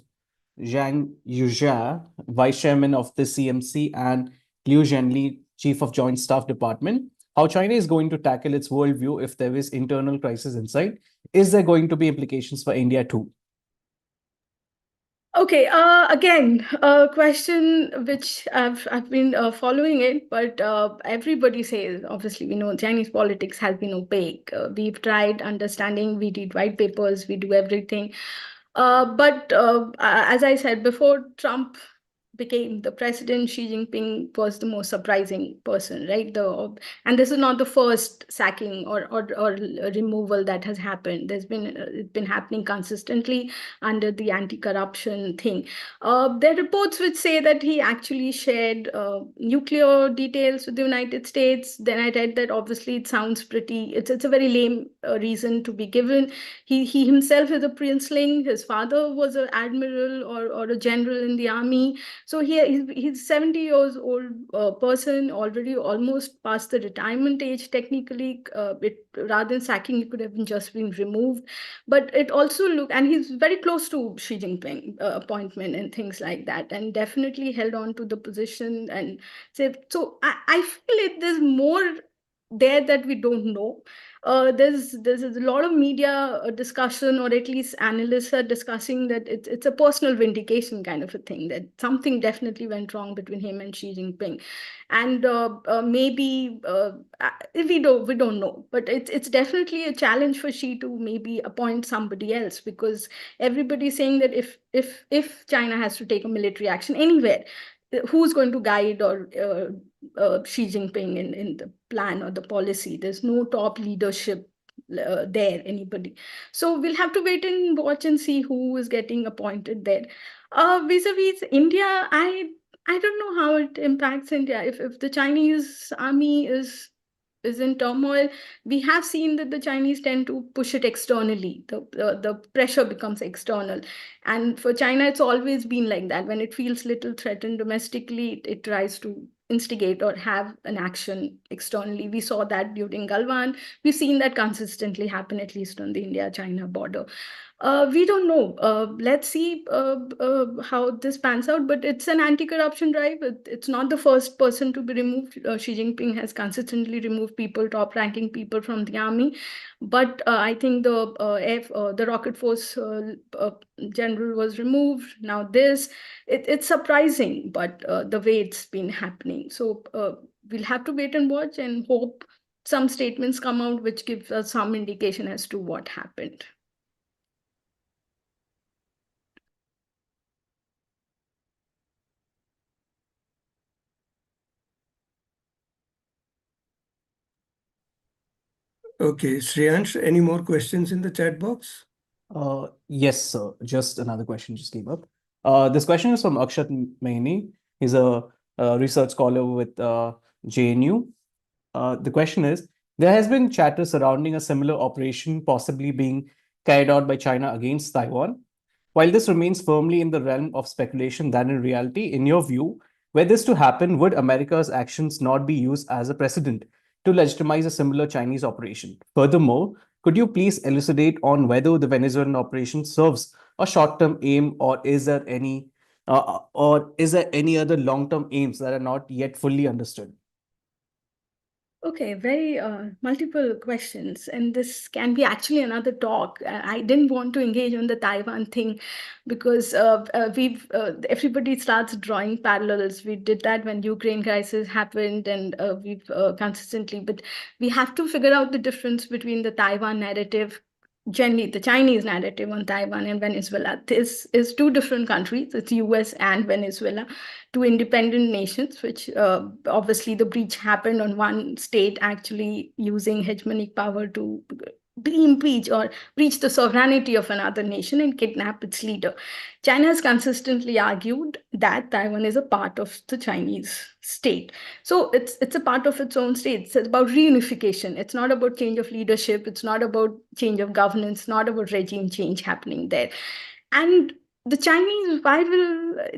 Zhang Yuzha, Vice Chairman of the CMC, and Liu Zhenli, Chief of Joint Staff Department? How China is going to tackle its worldview if there is internal crisis inside? Is there going to be implications for India too? Okay, again, a question which I've been following it, but everybody says, obviously, we know Chinese politics has been opaque. We've tried understanding, we read white papers, we do everything. But as I said before, Trump became the president, Xi Jinping was the most surprising person, right? And this is not the first sacking or removal that has happened. It's been happening consistently under the anti-corruption thing. There are reports which say that he actually shared nuclear details with the United States. Then I read that obviously it sounds pretty, it's a very lame reason to be given. He himself is a princeling. His father was an admiral or a general in the army. So he's 70 years old person, already almost past the retirement age. Technically, rather than sacking, he could have just been removed. But it also and he's very close to Xi Jinping appointment and things like that, and definitely held on to the position and said. So I feel there's more there that we don't know. There's a lot of media discussion, or at least analysts are discussing that it's a personal vindication kind of a thing, that something definitely went wrong between him and Xi Jinping, and maybe we don't know, but it's definitely a challenge for Xi to maybe appoint somebody else, because everybody's saying that if China has to take a military action anywhere, who's going to guide or Xi Jinping in the plan or the policy? There's no top leadership there, anybody. So we'll have to wait and watch and see who is getting appointed there. Vis-a-vis India, I don't know how it impacts India. If the Chinese army is in turmoil, we have seen that the Chinese tend to push it externally. The pressure becomes external. And for China, it's always been like that. When it feels little threatened domestically, it tries to instigate or have an action externally. We saw that during Galwan. We've seen that consistently happen, at least on the India-China border. We don't know. Let's see how this pans out, but it's an anti-corruption drive. It's not the first person to be removed. Xi Jinping has consistently removed people, top-ranking people from the army. But I think the Rocket Force general was removed. Now it's surprising, but the way it's been happening. So we'll have to wait and watch and hope some statements come out which give us some indication as to what happened. Okay, Shreyansh, any more questions in the chat box? Yes, sir. Just another question just came up. This question is from Akshat Maini. He's a research scholar with JNU. The question is, there has been chatter surrounding a similar operation possibly being carried out by China against Taiwan. While this remains firmly in the realm of speculation than in reality, in your view, were this to happen, would America's actions not be used as a precedent to legitimize a similar Chinese operation? Furthermore, could you please elucidate on whether the Venezuelan operation serves a short-term aim, or is there any other long-term aims that are not yet fully understood? Okay, very multiple questions, and this can be actually another talk. I didn't want to engage on the Taiwan thing because everybody starts drawing parallels. We did that when Ukraine crisis happened, and we've consistently, but we have to figure out the difference between the Taiwan narrative generally the Chinese narrative on Taiwan and Venezuela. This is two different countries. It's US and Venezuela, two independent nations, which obviously the breach happened on one state actually using hegemonic power to be impeach or breach the sovereignty of another nation and kidnap its leader. China has consistently argued that Taiwan is a part of the Chinese state. So it's a part of its own state. It's about reunification. It's not about change of leadership. It's not about change of governance, not about regime change happening there. And the Chinese,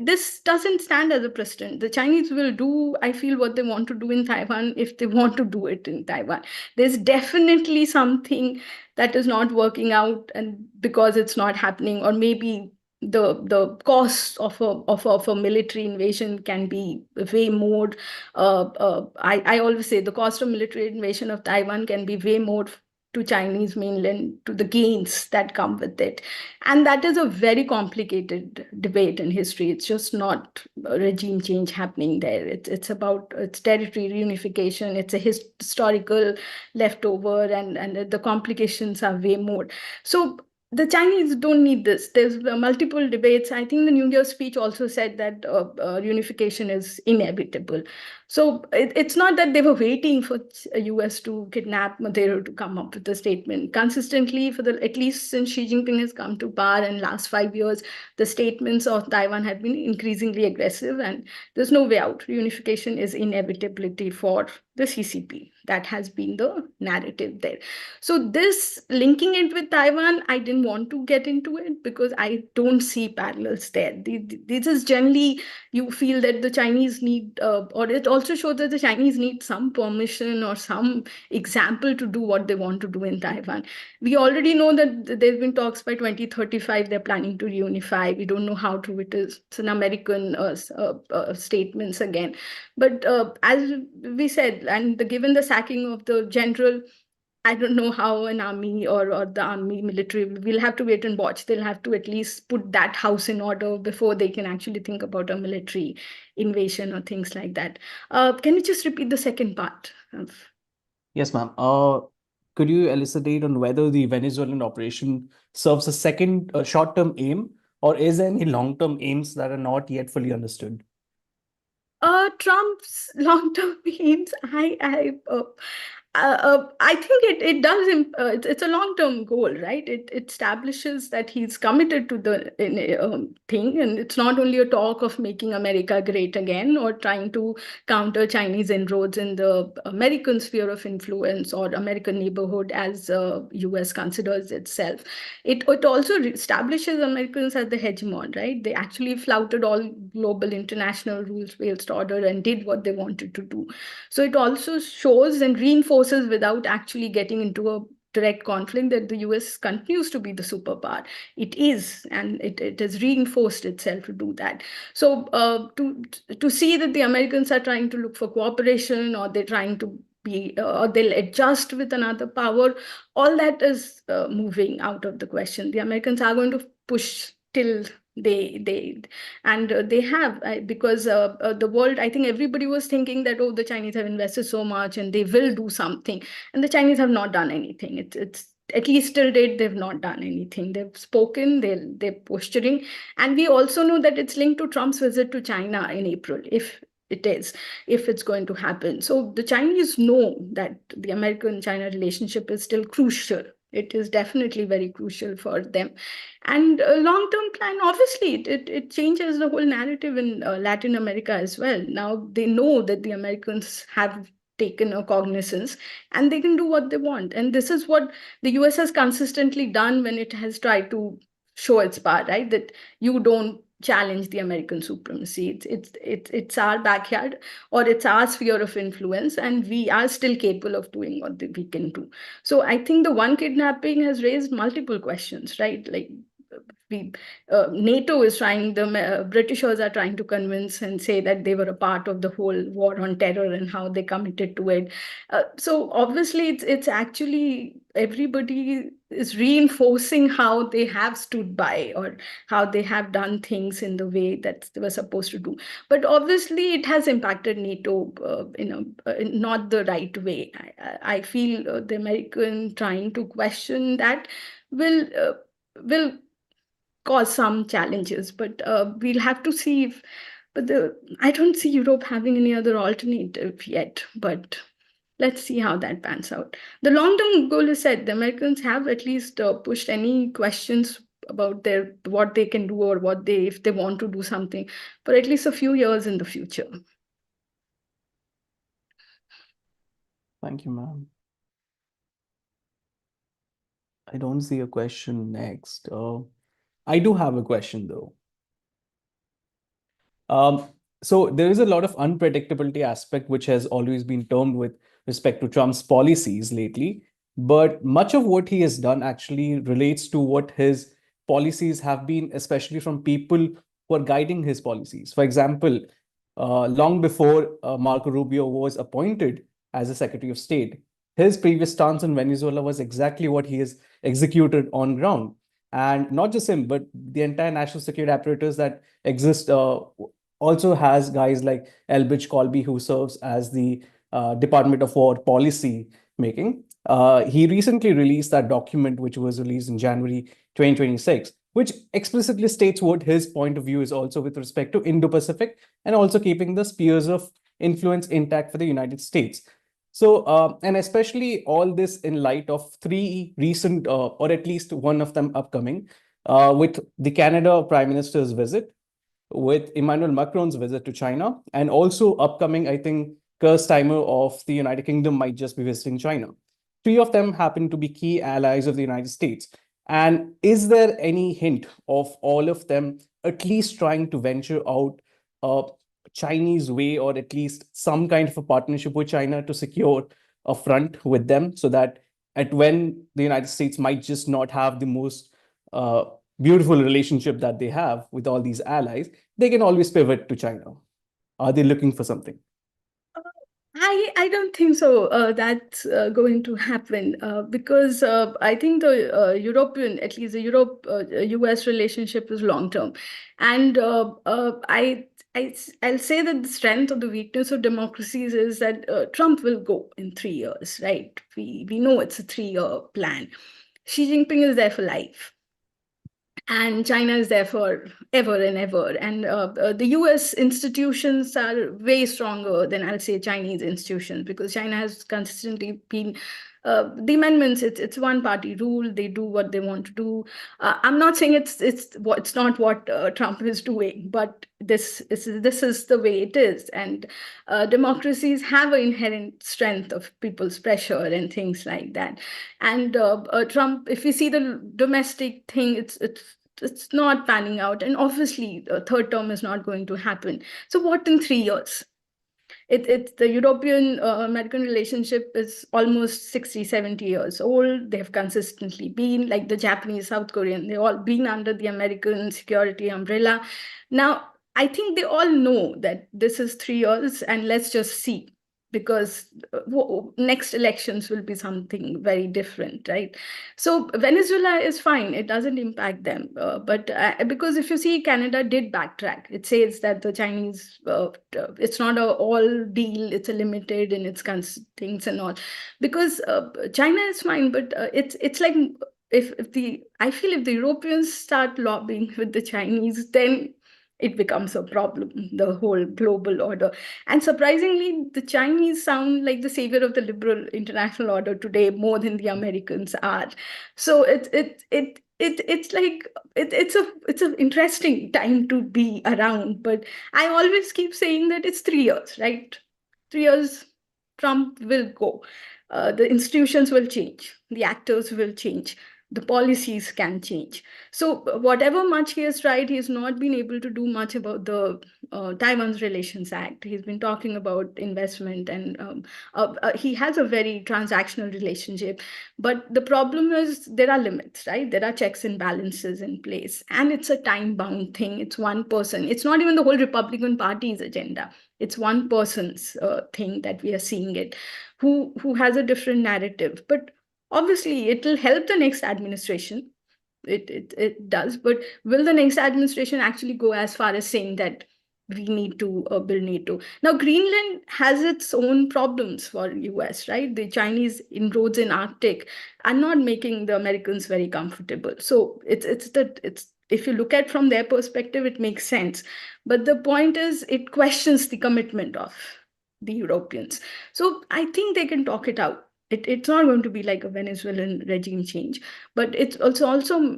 this doesn't stand as a precedent. The Chinese will do, I feel, what they want to do in Taiwan if they want to do it in Taiwan. There's definitely something that is not working out, and because it's not happening, or maybe the cost of a military invasion can be way more. I always say the cost of military invasion of Taiwan can be way more to Chinese mainland, to the gains that come with it. And that is a very complicated debate in history. It's just not a regime change happening there. It's about its territory reunification. It's a historical leftover, and the complications are way more. So the Chinese don't need this. There's multiple debates. I think the New Year speech also said that reunification is inevitable. So it's not that they were waiting for US to kidnap Maduro to come up with a statement. Consistently, at least since Xi Jinping has come to power in last 5 years, the statements of Taiwan have been increasingly aggressive, and there's no way out. Reunification is inevitability for the CCP. That has been the narrative there. So this linking it with Taiwan, I didn't want to get into it because I don't see parallels there. This is generally, you feel that the Chinese need, or it also shows that the Chinese need some permission or some example to do what they want to do in Taiwan. We already know that there's been talks by 2035, they're planning to reunify. We don't know how true it is. It's an American statements again. But as we said, and given the sacking of the general, I don't know how an army or the army military will have to wait and watch. They'll have to at least put that house in order before they can actually think about a military invasion or things like that. Can you just repeat the second part? Yes, ma'am. Could you elucidate on whether the Venezuelan operation serves a second short-term aim, or is there any long-term aims that are not yet fully understood? Trump's long-term aims, I think it does. It's a long-term goal, right? It establishes that he's committed to the thing, and it's not only a talk of making America great again or trying to counter Chinese inroads in the American sphere of influence or American neighborhood as US considers itself. It also establishes Americans as the hegemon, right? They actually flouted all global international rules-based order and did what they wanted to do. So it also shows and reinforces without actually getting into a direct conflict that the US continues to be the superpower. It is, and it has reinforced itself to do that. So to see that the Americans are trying to look for cooperation, or they're trying to or they'll adjust with another power, all that is moving out of the question. The Americans are going to push till they have, because the world, I think everybody was thinking that, oh, the Chinese have invested so much and they will do something, and the Chinese have not done anything. It's at least till date, they've not done anything. They've spoken, they're posturing. And we also know that it's linked to Trump's visit to China in April, if it's going to happen. So the Chinese know that the American-China relationship is still crucial. It is definitely very crucial for them. And a long-term plan, obviously, it changes the whole narrative in Latin America as well. Now they know that the Americans have taken a cognizance and they can do what they want. And this is what the US has consistently done when it has tried to show its power, right? That you don't challenge the American supremacy. It's our backyard, or it's our sphere of influence, and we are still capable of doing what we can do. So I think the one kidnapping has raised multiple questions, right? Like, NATO is trying, the Britishers are trying to convince and say that they were a part of the whole war on terror and how they committed to it. So obviously it's actually everybody is reinforcing how they have stood by or how they have done things in the way that they were supposed to do. But obviously it has impacted NATO in not the right way. I feel the American trying to question that will cause some challenges, but we'll have to see if, I don't see Europe having any other alternative yet, but let's see how that pans out. The long-term goal is set. The Americans have at least pushed any questions about what they can do or if they want to do something for at least a few years in the future. Thank you, ma'am. I don't see a question next. I do have a question though. So there is a lot of unpredictability aspect which has always been termed with respect to Trump's policies lately, but much of what he has done actually relates to what his policies have been, especially from people who are guiding his policies. For example, long before Marco Rubio was appointed as a Secretary of State, his previous stance on Venezuela was exactly what he has executed on ground. And not just him, but the entire national security apparatus that exists also has guys like Elbridge Colby, who serves as the Department of War policy making. He recently released that document, which was released in January 2026, which explicitly states what his point of view is also with respect to Indo-Pacific and also keeping the spheres of influence intact for the United States. So, and especially all this in light of three recent, or at least one of them upcoming, with the Canada Prime Minister's visit, with Emmanuel Macron's visit to China, and also upcoming, I think, Keir Starmer of the United Kingdom might just be visiting China. Three of them happen to be key allies of the United States. And is there any hint of all of them at least trying to venture out Chinese way, or at least some kind of a partnership with China to secure a front with them, so that when the United States might just not have the most beautiful relationship that they have with all these allies, they can always pivot to China? Are they looking for something? I don't think so. That's going to happen because I think the European, at least the Europe-US relationship is long term, and I'll say that the strength or the weakness of democracies is that Trump will go in 3 years, right? We know it's a 3-year plan. Xi Jinping is there for life. And China is there for ever and ever. And the US institutions are way stronger than, I'll say, Chinese institutions, because China has consistently been, the amendments, it's one-party rule. They do what they want to do. I'm not saying it's not what Trump is doing, but this is the way it is. And democracies have an inherent strength of people's pressure and things like that. And Trump, if you see the domestic thing, it's not panning out. And obviously, the third term is not going to happen. So what in 3 years? It's the European-American relationship is almost 60, 70 years old. They've consistently been, like the Japanese, South Korean, they've all been under the American security umbrella. Now, I think they all know that this is 3 years, and let's just see, because next elections will be something very different, right? So Venezuela is fine. It doesn't impact them. But because if you see, Canada did backtrack. It says that the Chinese, it's not a all deal, it's a limited in its things and all. Because China is fine, but it's like, I feel if the Europeans start lobbying with the Chinese, then it becomes a problem, the whole global order. And surprisingly, the Chinese sound like the savior of the liberal international order today more than the Americans are. So it's an interesting time to be around. But I always keep saying that it's 3 years, right? 3 years, Trump will go. The institutions will change. The actors will change. the policies can change. So whatever much he has tried, he has not been able to do much about the Taiwan's Relations Act. He's been talking about investment, and he has a very transactional relationship. But the problem is there are limits, right? There are checks and balances in place, and it's a time-bound thing. It's one person. It's not even the whole Republican Party's agenda. It's one person's thing that we are seeing it, who has a different narrative. But obviously, it will help the next administration. It does. But will the next administration actually go as far as saying that we need to build NATO? Now, Greenland has its own problems for US, right? The Chinese inroads in Arctic are not making the Americans very comfortable. So it's if you look at from their perspective, it makes sense. But the point is, it questions the commitment of the Europeans. So I think they can talk it out. It's not going to be like a Venezuelan regime change, but it's also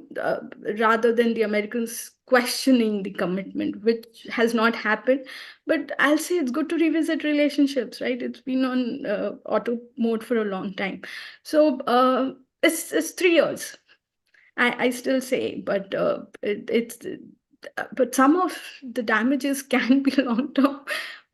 rather than the Americans questioning the commitment, which has not happened. But I'll say it's good to revisit relationships, right? It's been on auto mode for a long time. So it's 3 years, I still say, but but some of the damages can be long term.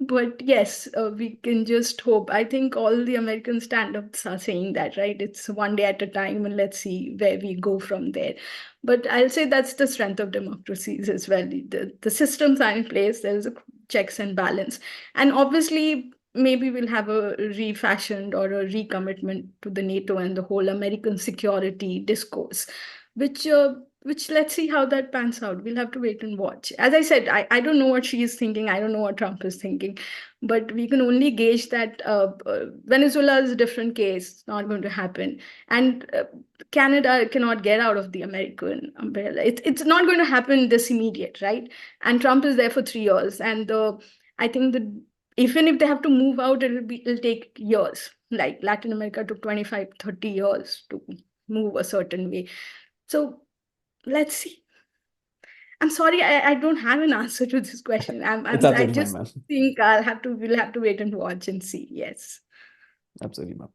But yes, we can just hope. I think all the American stand-ups are saying that, right? It's one day at a time, and let's see where we go from there. But I'll say that's the strength of democracies as well. The systems are in place. There's a checks and balance. And obviously, maybe we'll have a refashioned or a recommitment to the NATO and the whole American security discourse, which let's see how that pans out. We'll have to wait and watch. As I said, I don't know what she is thinking. I don't know what Trump is thinking, but we can only gauge that Venezuela is a different case. It's not going to happen. And Canada cannot get out of the American umbrella. It's not going to happen this immediate, right? And Trump is there for 3 years. And I think even if they have to move out, it'll take years. Like Latin America took 25, 30 years to move a certain way. So let's see. I'm sorry, I don't have an answer to this question. I just think we'll have to wait and watch and see. Yes. Absolutely, ma'am.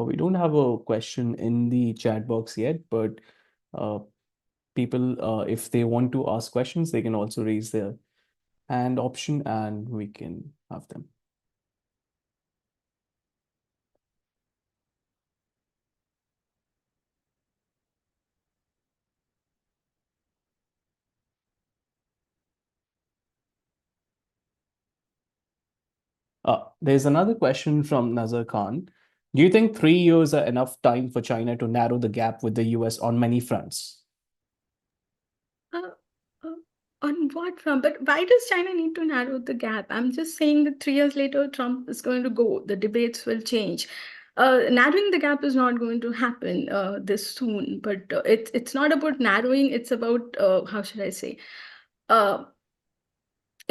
We don't have a question in the chat box yet, but people, if they want to ask questions, they can also raise their hand option and we can have them. There's another question from Nazar Khan. Do you think 3 years are enough time for China to narrow the gap with the US on many fronts? On what front? But why does China need to narrow the gap? I'm just saying that 3 years later, Trump is going to go. The debates will change. Narrowing the gap is not going to happen this soon. But it's not about narrowing. It's about, how should I say?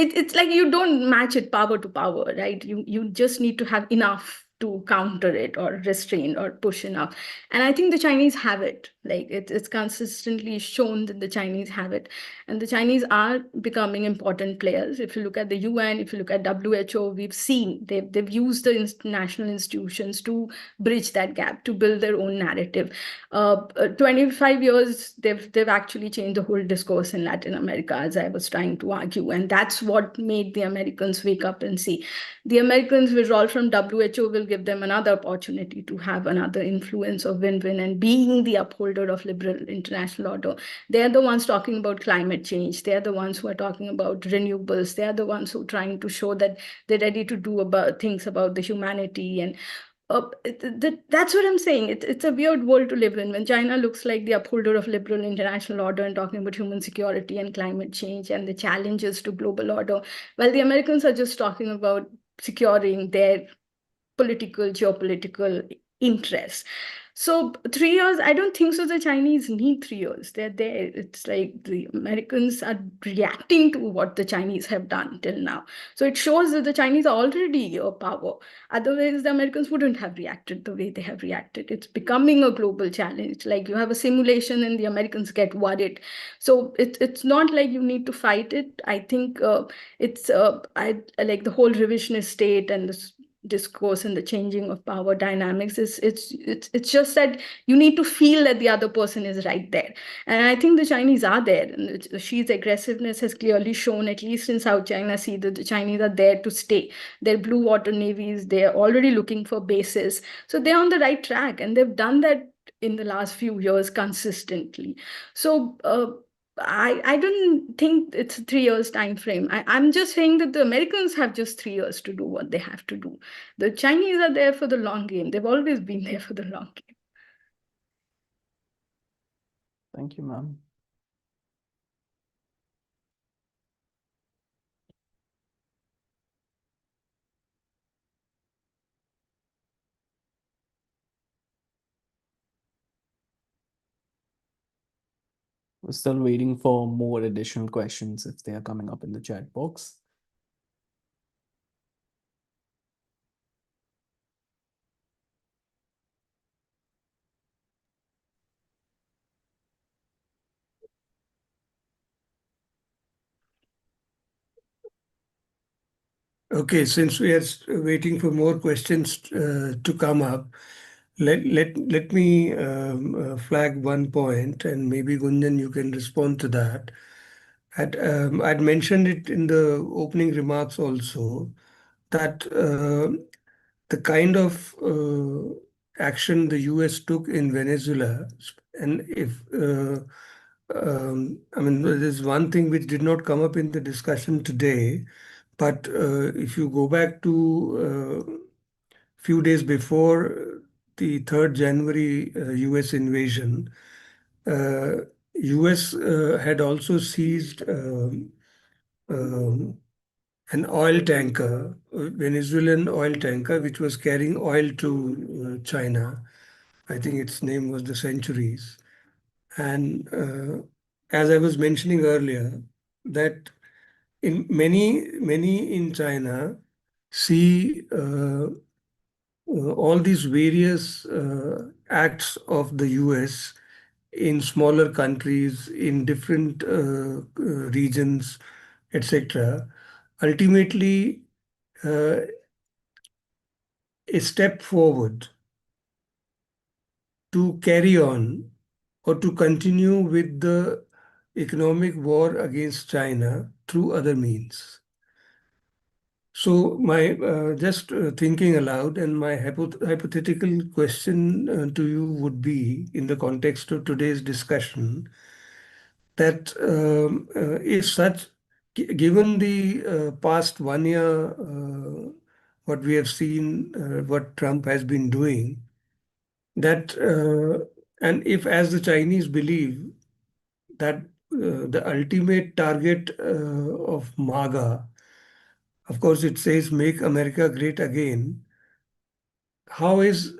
It's like you don't match it power to power, right? You just need to have enough to counter it or restrain or push enough. And I think the Chinese have it. Like it's consistently shown that the Chinese have it. And the Chinese are becoming important players. If you look at the UN, if you look at WHO, we've seen they've used the international institutions to bridge that gap, to build their own narrative. 25 years, they've actually changed the whole discourse in Latin America, as I was trying to argue. And that's what made the Americans wake up and see. The Americans' withdrawal from WHO will give them another opportunity to have another influence of win-win and being the upholder of liberal international order. They're the ones talking about climate change. They're the ones who are talking about renewables. They're the ones who are trying to show that they're ready to do things about the humanity. And that's what I'm saying. It's a weird world to live in when China looks like the upholder of liberal international order and talking about human security and climate change and the challenges to global order, while the Americans are just talking about securing their political, geopolitical interests. So 3 years, I don't think so. The Chinese need 3 years. They're there. It's like the Americans are reacting to what the Chinese have done till now. So it shows that the Chinese are already a power. Otherwise, the Americans wouldn't have reacted the way they have reacted. It's becoming a global challenge. Like you have a simulation and the Americans get worried. So it's not like you need to fight it. I think it's I like the whole revisionist state and this discourse and the changing of power dynamics. It's just that you need to feel that the other person is right there. And I think the Chinese are there. And Xi's aggressiveness has clearly shown, at least in South China Sea, that the Chinese are there to stay. Their blue water navies, they're already looking for bases. So they're on the right track, and they've done that in the last few years consistently. So I don't think it's a 3 years time frame. I'm just saying that the Americans have just 3 years to do what they have to do. The Chinese are there for the long game. They've always been there for the long game. Thank you, ma'am. We're still waiting for more additional questions if they are coming up in the chat box. Okay, since we are waiting for more questions to come up, let me flag one point, and maybe Gunjan, you can respond to that. I'd mentioned it in the opening remarks also, that the kind of action the US took in Venezuela, and if I mean, there's one thing which did not come up in the discussion today, but if you go back to a few days before the 3rd January US invasion, US had also seized an oil tanker, a Venezuelan oil tanker, which was carrying oil to China. I think its name was the Centuries. And as I was mentioning earlier, that in many in China see all these various acts of the US in smaller countries, in different regions, etc., ultimately a step forward to carry on or to continue with the economic war against China through other means. So my just thinking aloud, and my hypothetical question to you would be, in the context of today's discussion, that if such, given the past 1 year, what we have seen, what Trump has been doing, that and if, as the Chinese believe, that the ultimate target of MAGA, of course, it says "Make America Great Again." How is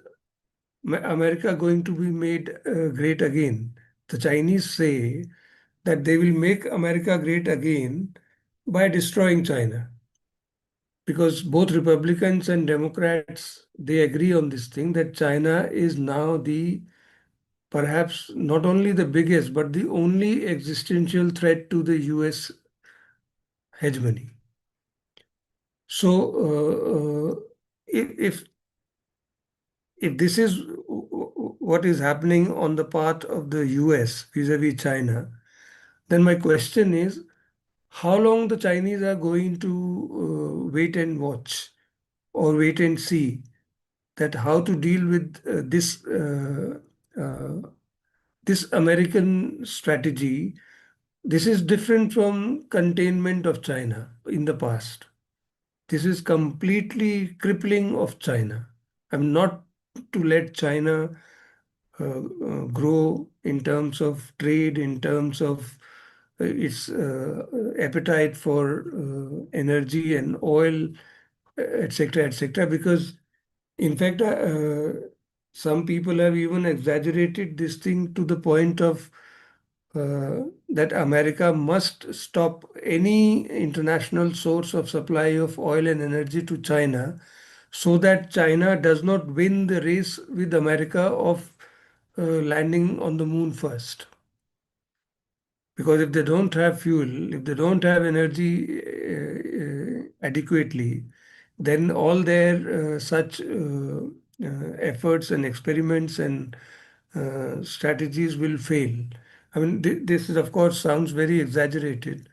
America going to be made great again? The Chinese say that they will make America great again by destroying China. Because both Republicans and Democrats, they agree on this thing, that China is now the perhaps not only the biggest, but the only existential threat to the US hegemony. So if this is what is happening on the part of the US vis-a-vis China, then my question is, how long the Chinese are going to wait and watch, or wait and see, that how to deal with this American strategy. This is different from containment of China in the past. This is completely crippling of China. I'm not to let China grow in terms of trade, in terms of its appetite for energy and oil, etc., etc. Because, in fact, some people have even exaggerated this thing to the point of that America must stop any international source of supply of oil and energy to China, so that China does not win the race with America of landing on the moon first. Because if they don't have fuel, if they don't have energy adequately, then all their such efforts and experiments and strategies will fail. I mean, this is, of course, sounds very exaggerated,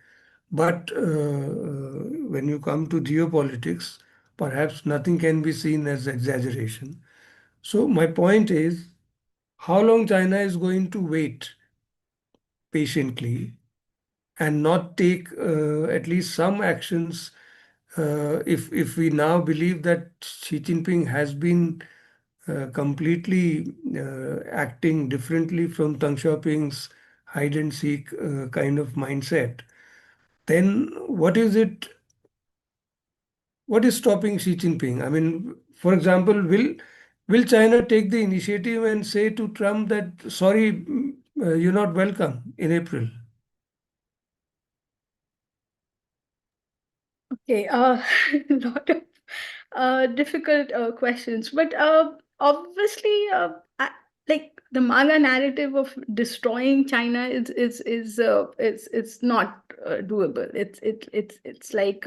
but when you come to geopolitics, perhaps nothing can be seen as exaggeration. So my point is, how long China is going to wait patiently and not take at least some actions, if we now believe that Xi Jinping has been completely acting differently from Deng Xiaoping's hide and seek kind of mindset, then what is it? What is stopping Xi Jinping? I mean, for example, will China take the initiative and say to Trump that, sorry, you're not welcome in April? Okay, lot of difficult questions, but obviously, like the MAGA narrative of destroying China is not doable. It's like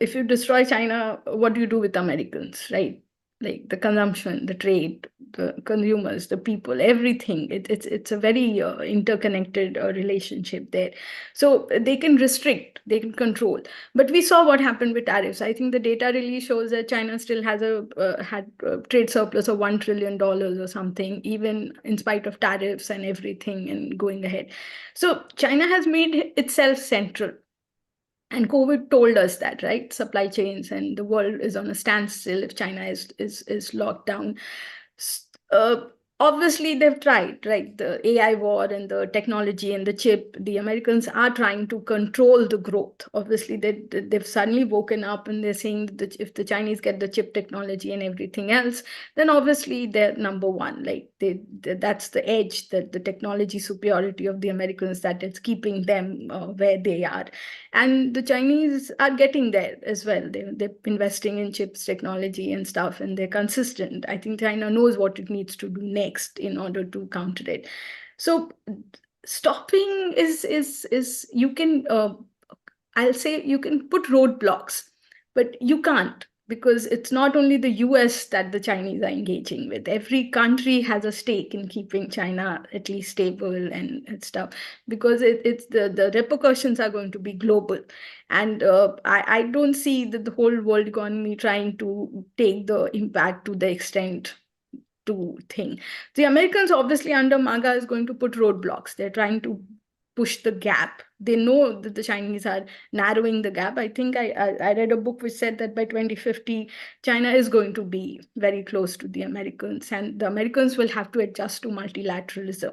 if you destroy China, what do you do with Americans, right? Like the consumption, the trade, the consumers, the people, everything. It's a very interconnected relationship there. So they can restrict, they can control. But we saw what happened with tariffs. I think the data really shows that China still has had trade surplus of $1 trillion or something, even in spite of tariffs and everything and going ahead. So China has made itself central. And COVID told us that, right? Supply chains and the world is on a standstill if China is locked down. Uh, Obviously, they've tried, right? The AI war and the technology and the chip. The Americans are trying to control the growth. Obviously, they've suddenly woken up and they're saying that if the Chinese get the chip technology and everything else, then obviously they're number one. Like that's the edge, that the technology superiority of the Americans, that it's keeping them where they are. And the Chinese are getting there as well. They're investing in chips technology and stuff, and they're consistent. I think China knows what it needs to do next in order to counter it. So stopping is you can I'll say you can put roadblocks, but you can't, because it's not only the US that the Chinese are engaging with. Every country has a stake in keeping China at least stable and stuff, because it's the repercussions are going to be global. And I don't see that the whole world economy trying to take the impact to the extent to thing. The Americans obviously under MAGA is going to put roadblocks. They're trying to push the gap. They know that the Chinese are narrowing the gap. I think I read a book which said that by 2050, China is going to be very close to the Americans, and the Americans will have to adjust to multilateralism.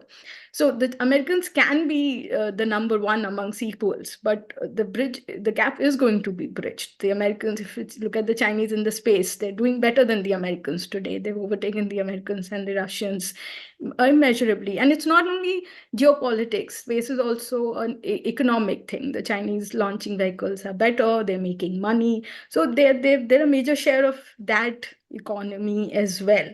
So the Americans can be the number one amongst equals, but the gap is going to be bridged. The Americans, if you look at the Chinese in the space, they're doing better than the Americans today. They've overtaken the Americans and the Russians immeasurably. And it's not only geopolitics. Space is also an economic thing. The Chinese launching vehicles are better. They're making money. So they're a major share of that economy as well.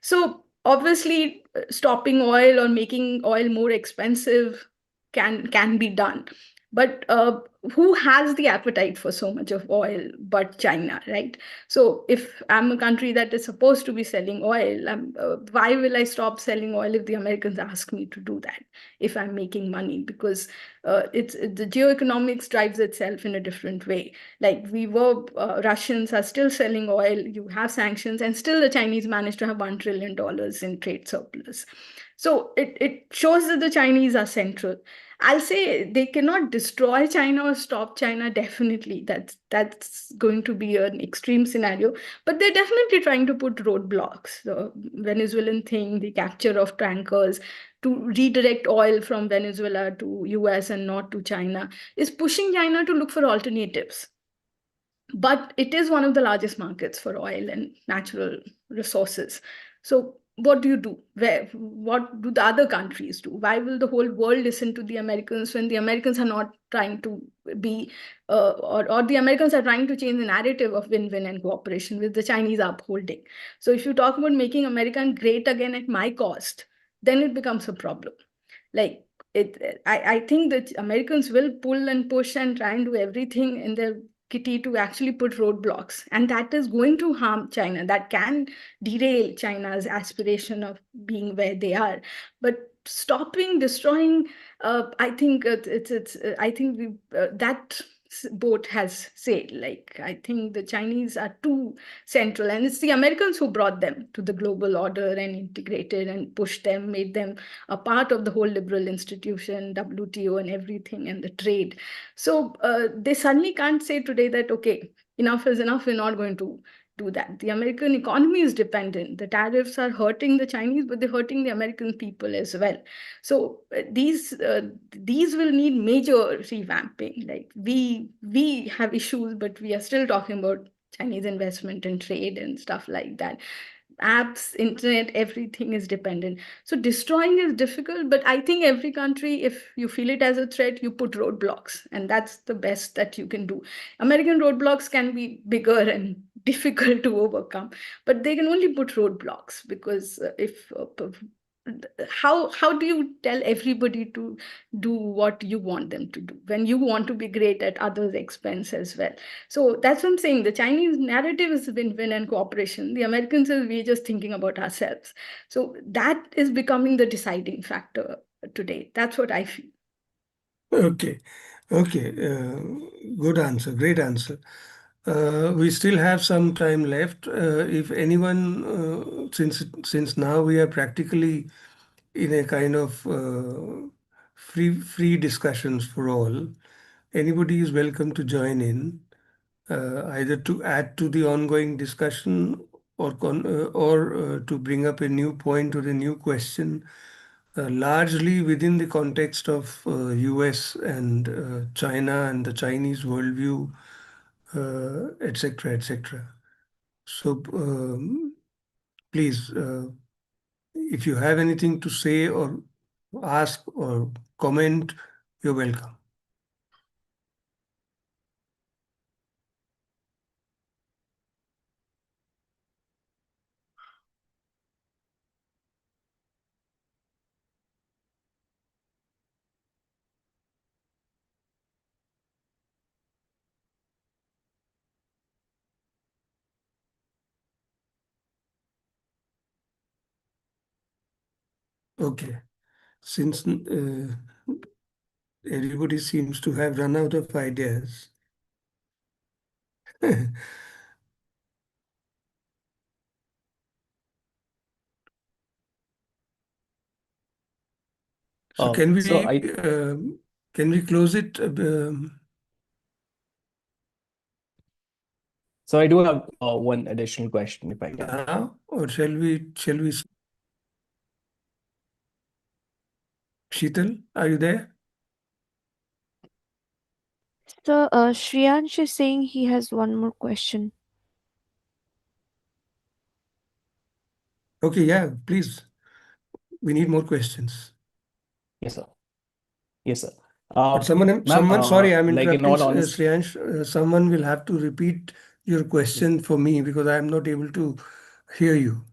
So obviously, stopping oil or making oil more expensive can be done. But who has the appetite for so much of oil but China, right? So if I'm a country that is supposed to be selling oil, why will I stop selling oil if the Americans ask me to do that, if I'm making money? Because it's the geoeconomics drives itself in a different way. Like Russians are still selling oil, you have sanctions, and still the Chinese managed to have $1 trillion in trade surplus. So it shows that the Chinese are central. I'll say they cannot destroy China or stop China, definitely. That's going to be an extreme scenario. But they're definitely trying to put roadblocks. The Venezuelan thing, the capture of tankers, to redirect oil from Venezuela to US and not to China, is pushing China to look for alternatives. But it is one of the largest markets for oil and natural resources. So what do you do? What do the other countries do? Why will the whole world listen to the Americans when the Americans are not trying to be, or the Americans are trying to change the narrative of win-win and cooperation, with the Chinese upholding? So if you talk about making America great again at my cost, then it becomes a problem. I think that Americans will pull and push and try and do everything in their kitty to actually put roadblocks, and that is going to harm China. That can derail China's aspiration of being where they are. But stopping, destroying, I think I think that boat has sailed. Like, I think the Chinese are too central, and it's the Americans who brought them to the global order and integrated and pushed them, made them a part of the whole liberal institution, WTO and everything, and the trade. So they suddenly can't say today that, okay, enough is enough, we're not going to do that. The American economy is dependent. The tariffs are hurting the Chinese, but they're hurting the American people as well. So these will need major revamping. Like, we have issues, but we are still talking about Chinese investment and trade and stuff like that. Apps, internet, everything is dependent. So destroying is difficult, but I think every country, if you feel it as a threat, you put roadblocks, and that's the best that you can do. American roadblocks can be bigger and difficult to overcome, but they can only put roadblocks, because if how do you tell everybody to do what you want them to do when you want to be great at others' expense as well? So that's what I'm saying. The Chinese narrative is win-win and cooperation. The Americans is we're just thinking about ourselves. So that is becoming the deciding factor today. That's what I feel. Okay, okay, good answer, great answer. We still have some time left. If anyone, since now we are practically in a kind of free discussions for all, anybody is welcome to join in, either to add to the ongoing discussion or to bring up a new point or a new question, largely within the context of US and China and the Chinese worldview, etc., etc. So please, if you have anything to say or ask or comment, you're welcome. Okay, since everybody seems to have run out of ideas. So can we close it? So I do have one additional question, if I can. Now, or shall we? Sheetal, are you there? So, Shriyansh is saying he has one more question. Okay, yeah, please. We need more questions. Yes, sir. Yes, sir. But someone, sorry, I'm like, in interrupting, all honesty, Shriyansh. Someone will have to repeat your question for me because I'm not able to hear you.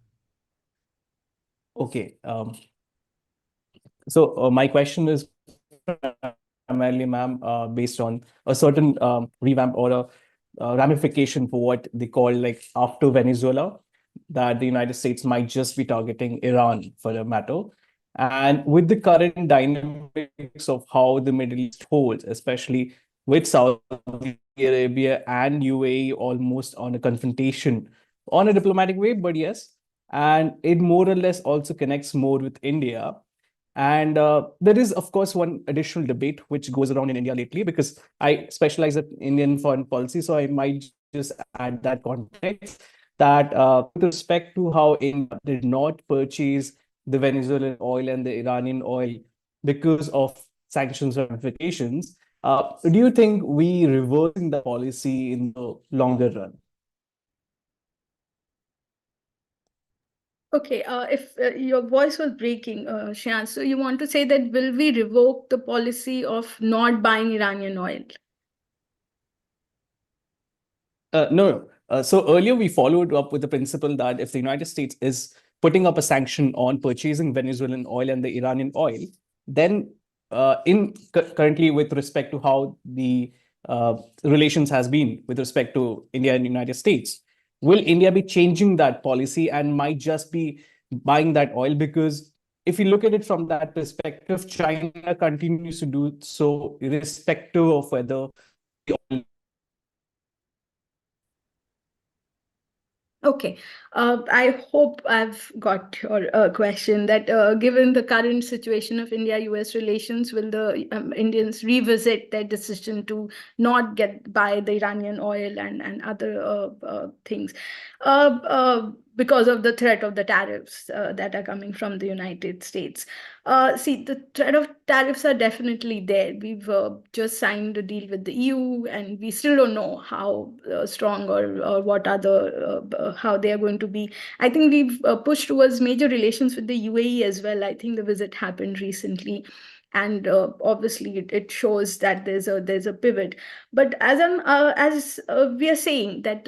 okay. So my question is primarily, ma'am, based on a certain revamp or a ramification for what they call, like, after Venezuela, that the United States might just be targeting Iran for a matter. And with the current dynamics of how the Middle East holds, especially with Saudi Arabia and UAE almost on a confrontation on a diplomatic way, but yes, and it more or less also connects more with India. And there is, of course, one additional debate which goes around in India lately, because I specialize in Indian foreign policy. So I might just add that context, that with respect to how India did not purchase the Venezuelan oil and the Iranian oil because of sanctions ramifications, do you think we reversing the policy in the longer run? Okay, if your voice was breaking, Shan, so you want to say that will we revoke the policy of not buying Iranian oil? No. So earlier we followed up with the principle that if the United States is putting up a sanction on purchasing Venezuelan oil and the Iranian oil, then currently with respect to how the relations has been with respect to India and United States. Will India be changing that policy and might just be buying that oil? Because if you look at it from that perspective, China continues to do so irrespective of whether the oil. Okay, I hope I've got your question that given the current situation of India-US relations, will the Indians revisit their decision to not buy the Iranian oil and other things because of the threat of the tariffs that are coming from the United States? See, the threat of tariffs are definitely there. We've just signed a deal with the EU, and we still don't know how strong or what other how they are going to be. I think we've pushed towards major relations with the UAE as well. I think the visit happened recently, and obviously it shows that there's a pivot. But as we are saying that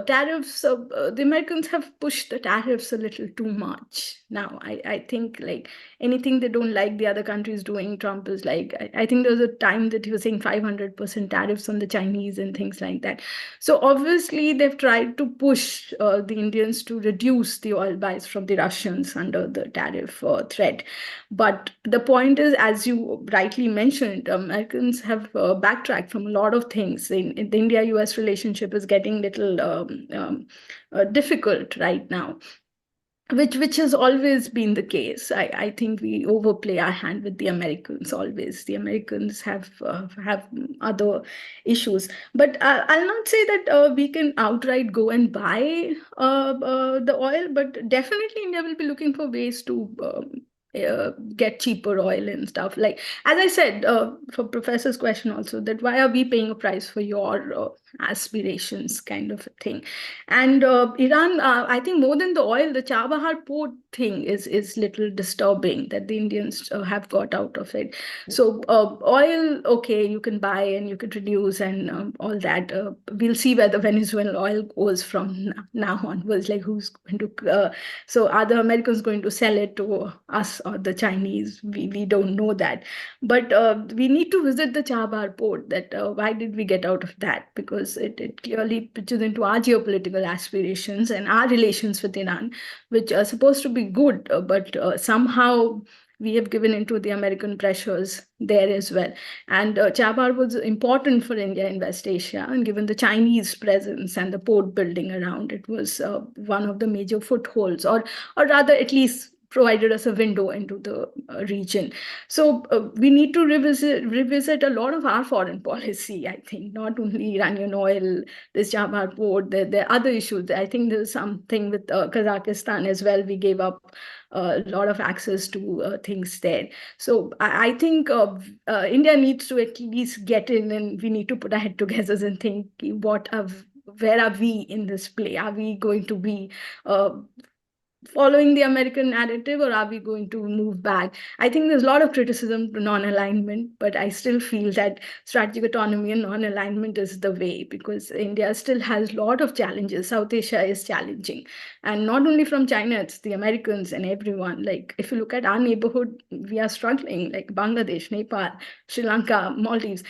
tariffs, the Americans have pushed the tariffs a little too much now. I think like anything they don't like the other countries doing, Trump is like, I think there was a time that he was saying 500% tariffs on the Chinese and things like that. So obviously they've tried to push the Indians to reduce the oil buys from the Russians under the tariff threat. But the point is, as you rightly mentioned, Americans have backtracked from a lot of things. The India-US relationship is getting a little difficult right now, which has always been the case. I think we overplay our hand with the Americans always. The Americans have other issues. But I'll not say that we can outright go and buy the oil, but definitely India will be looking for ways to get cheaper oil and stuff. Like, as I said, for Professor's question also, that why are we paying a price for your aspirations kind of a thing? And Iran, I think more than the oil, the Chabahar port thing is little disturbing that the Indians have got out of it. So oil, okay, you can buy and you can reduce and all that. We'll see where the Venezuelan oil goes from now onwards, like who's going to, so are the Americans going to sell it to us or the Chinese? We don't know that. But we need to visit the Chabahar port, that why did we get out of that? Because it clearly pitches into our geopolitical aspirations and our relations with Iran, which are supposed to be good, but somehow we have given into the American pressures there as well. And Chabahar was important for India in West Asia, and given the Chinese presence and the port building around, it was one of the major footholds, or rather at least provided us a window into the region. So we need to revisit a lot of our foreign policy, I think, not only Iranian oil, this Chabahar port, there are other issues. I think there's something with Kazakhstan as well. We gave up a lot of access to things there. So I think India needs to at least get in, and we need to put our head together and think, where are we in this play? Are we going to be following the American narrative, or are we going to move back? I think there's a lot of criticism to non-alignment, but I still feel that strategic autonomy and non-alignment is the way, because India still has a lot of challenges. South Asia is challenging, and not only from China, it's the Americans and everyone. Like, if you look at our neighborhood, we are struggling, like Bangladesh, Nepal, Sri Lanka, Maldives.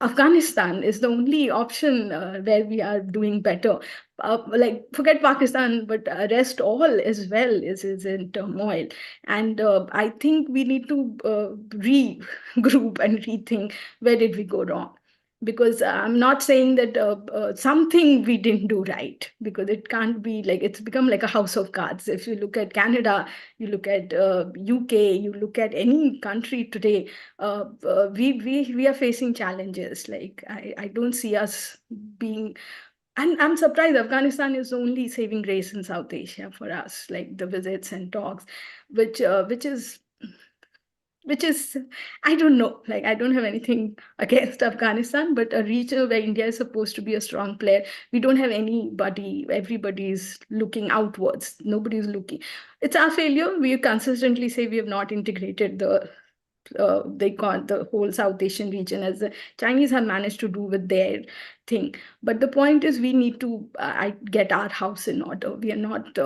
Afghanistan is the only option where we are doing better. Like, forget Pakistan, but rest all as well is in turmoil. And I think we need to regroup and rethink where did we go wrong. Because I'm not saying that something we didn't do right, because it can't be like, it's become like a house of cards. If you look at Canada, you look at UK, you look at any country today, we are facing challenges. Like, I don't see us being, and I'm surprised Afghanistan is the only saving grace in South Asia for us, like the visits and talks, which is, I don't know, like, I don't have anything against Afghanistan, but a region where India is supposed to be a strong player, we don't have anybody. Everybody's looking outwards. Nobody's looking. It's our failure. We consistently say we have not integrated the whole South Asian region, as the Chinese have managed to do with their thing. But the point is, we need to get our house in order. We are not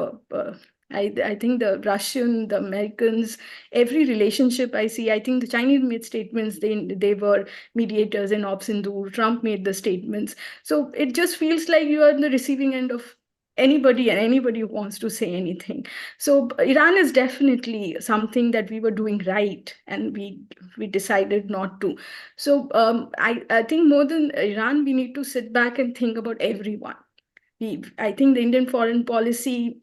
I think the Russian, the Americans, every relationship I see, I think the Chinese made statements, they were mediators in Op Sindoor, Trump made the statements. So it just feels like you are on the receiving end of anybody and anybody who wants to say anything. So Iran is definitely something that we were doing right, and we decided not to. So I think more than Iran, we need to sit back and think about everyone. I think the Indian foreign policy,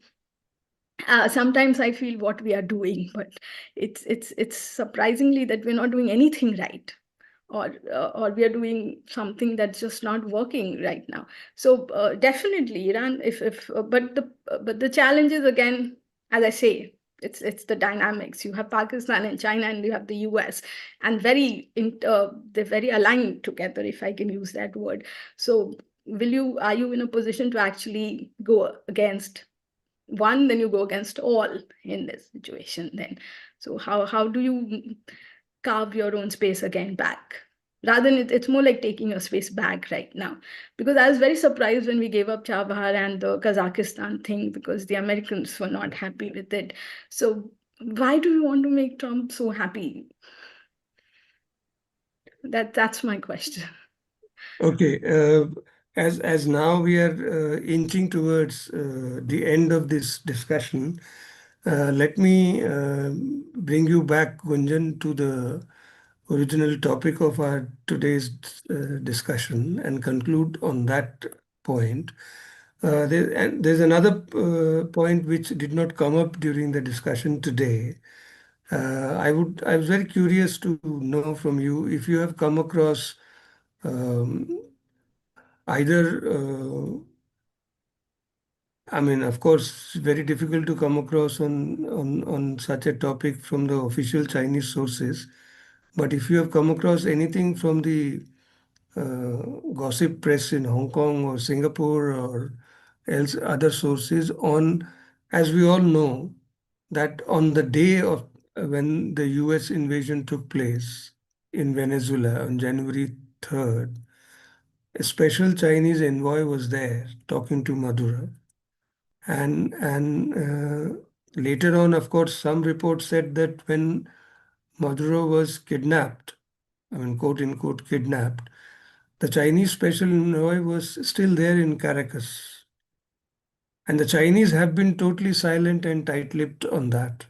sometimes I feel what we are doing, but it's surprisingly that we're not doing anything right, or we are doing something that's just not working right now. So definitely Iran, but the challenge is, again, as I say, it's the dynamics. You have Pakistan and China, and you have the US, and they're very aligned together, if I can use that word. So are you in a position to actually go against one, then you go against all in this situation then? So how do you carve your own space again back? Rather than it's more like taking your space back right now. Because I was very surprised when we gave up Chabahar and the Kazakhstan thing, because the Americans were not happy with it. So why do you want to make Trump so happy? That's my question. Okay, as now we are inching towards the end of this discussion, let me bring you back, Gunjan, to the original topic of our today's discussion and conclude on that point. There's another point which did not come up during the discussion today. I was very curious to know from you if you have come across either, I mean, of course, it's very difficult to come across on such a topic from the official Chinese sources. But if you have come across anything from the gossip press in Hong Kong or Singapore or else other sources on, as we all know, that on the day of when the US invasion took place in Venezuela on January 3rd, a special Chinese envoy was there talking to Maduro. And later on, of course, some reports said that when Maduro was kidnapped, I mean, quote unquote, kidnapped, the Chinese special envoy was still there in Caracas. And the Chinese have been totally silent and tight-lipped on that.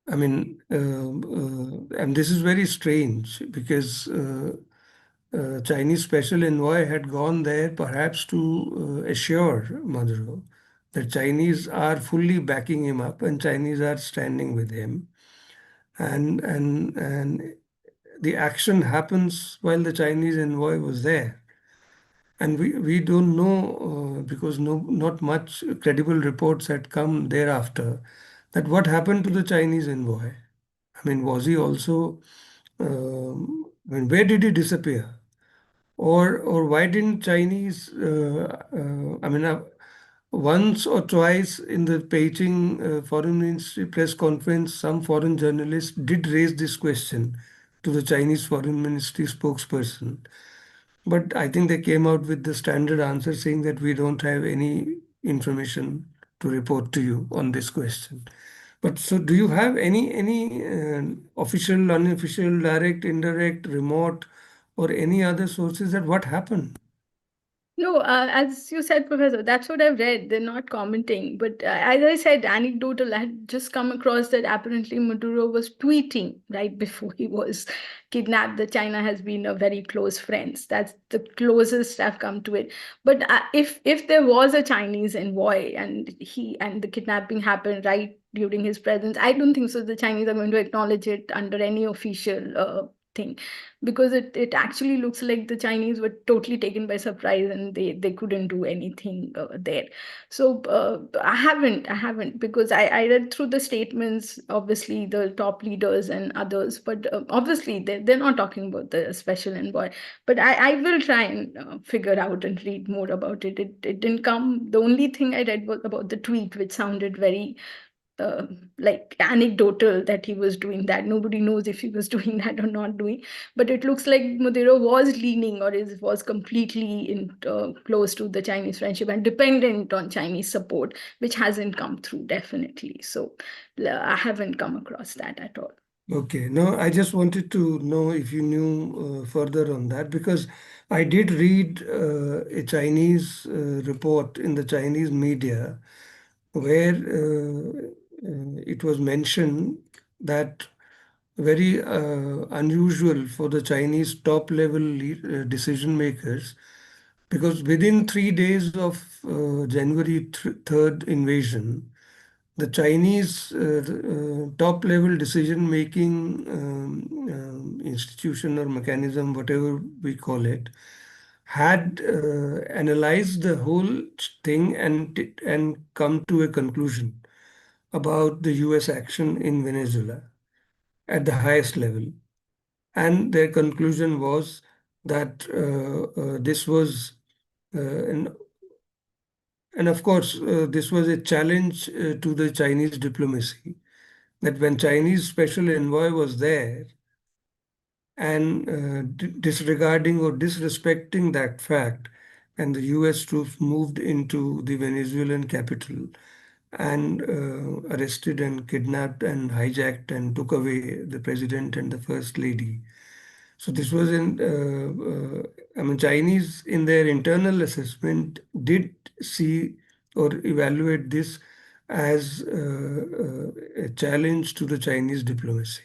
I mean, and this is very strange because Chinese special envoy had gone there perhaps to assure Maduro that Chinese are fully backing him up and Chinese are standing with him. And the action happens while the Chinese envoy was there. And we don't know because not much credible reports had come thereafter that what happened to the Chinese envoy. I mean, was he also, I mean, where did he disappear? Or why didn't Chinese, I mean, once or twice in the Beijing Foreign Ministry press conference, some foreign journalists did raise this question to the Chinese Foreign Ministry spokesperson. But I think they came out with the standard answer saying that we don't have any information to report to you on this question. But so do you have any official, unofficial, direct, indirect, remote, or any other sources that what happened? No, as you said, Professor, that's what I've read. They're not commenting. But as I said, anecdotal, I had just come across that apparently Maduro was tweeting right before he was kidnapped that China has been a very close friends. That's the closest I've come to it. But if there was a Chinese envoy and the kidnapping happened right during his presence, I don't think so the Chinese are going to acknowledge it under any official thing, because it actually looks like the Chinese were totally taken by surprise and they couldn't do anything there. So I haven't because I read through the statements, obviously the top leaders and others, but obviously they're not talking about the special envoy. But I will try and figure out and read more about it. It didn't come. The only thing I read was about the tweet, which sounded very like anecdotal that he was doing that. Nobody knows if he was doing that or not doing, but it looks like Maduro was leaning or was completely close to the Chinese friendship and dependent on Chinese support, which hasn't come through definitely. So I haven't come across that at all. Okay, no, I just wanted to know if you knew further on that, because I did read a Chinese report in the Chinese media where it was mentioned that very unusual for the Chinese top level decision makers, because within 3 days of January 3rd invasion, the Chinese top level decision making institution or mechanism, whatever we call it, had analyzed the whole thing and come to a conclusion about the US action in Venezuela at the highest level. And their conclusion was that this was and of course, this was a challenge to the Chinese diplomacy, that when Chinese special envoy was there and disregarding or disrespecting that fact, and the US troops moved into the Venezuelan capital and arrested and kidnapped and hijacked and took away the president and the first lady. So this was I mean, Chinese in their internal assessment did see or evaluate this as a challenge to the Chinese diplomacy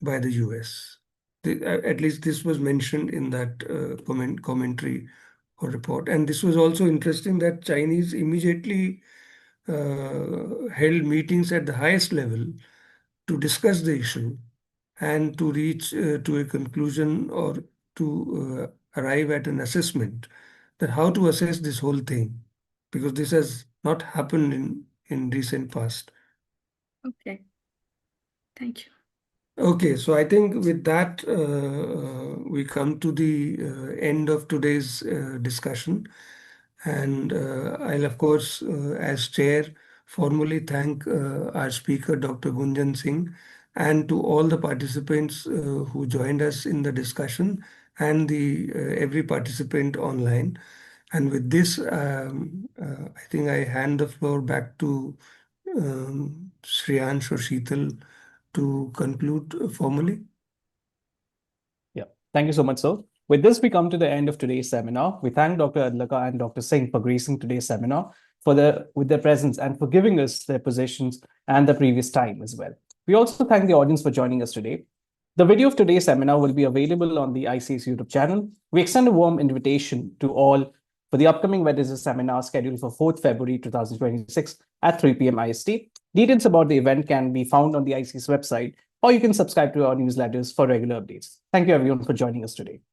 by the US. At least this was mentioned in that commentary or report. And this was also interesting that Chinese immediately held meetings at the highest level to discuss the issue and to reach to a conclusion or to arrive at an assessment that how to assess this whole thing, because this has not happened in recent past. Okay, thank you. Okay, so I think with that we come to the end of today's discussion, and I'll of course as chair formally thank our speaker Dr. Gunjan Singh, and to all the participants who joined us in the discussion, and the every participant online. And with this, I think I hand the floor back to Shriyansh or Sheetal to conclude formally. Yeah, thank you so much, sir. With this, we come to the end of today's seminar. We thank Dr. Adlaka and Dr. Singh for gracing today's seminar with their presence and for giving us their positions and the previous time as well. We also thank the audience for joining us today. The video of today's seminar will be available on the IC's YouTube channel. We extend a warm invitation to all for the upcoming Wednesday seminar scheduled for 4th February 2026 at 3 p.m. IST. Details about the event can be found on the IC's website, or you can subscribe to our newsletters for regular updates. Thank you everyone for joining us today.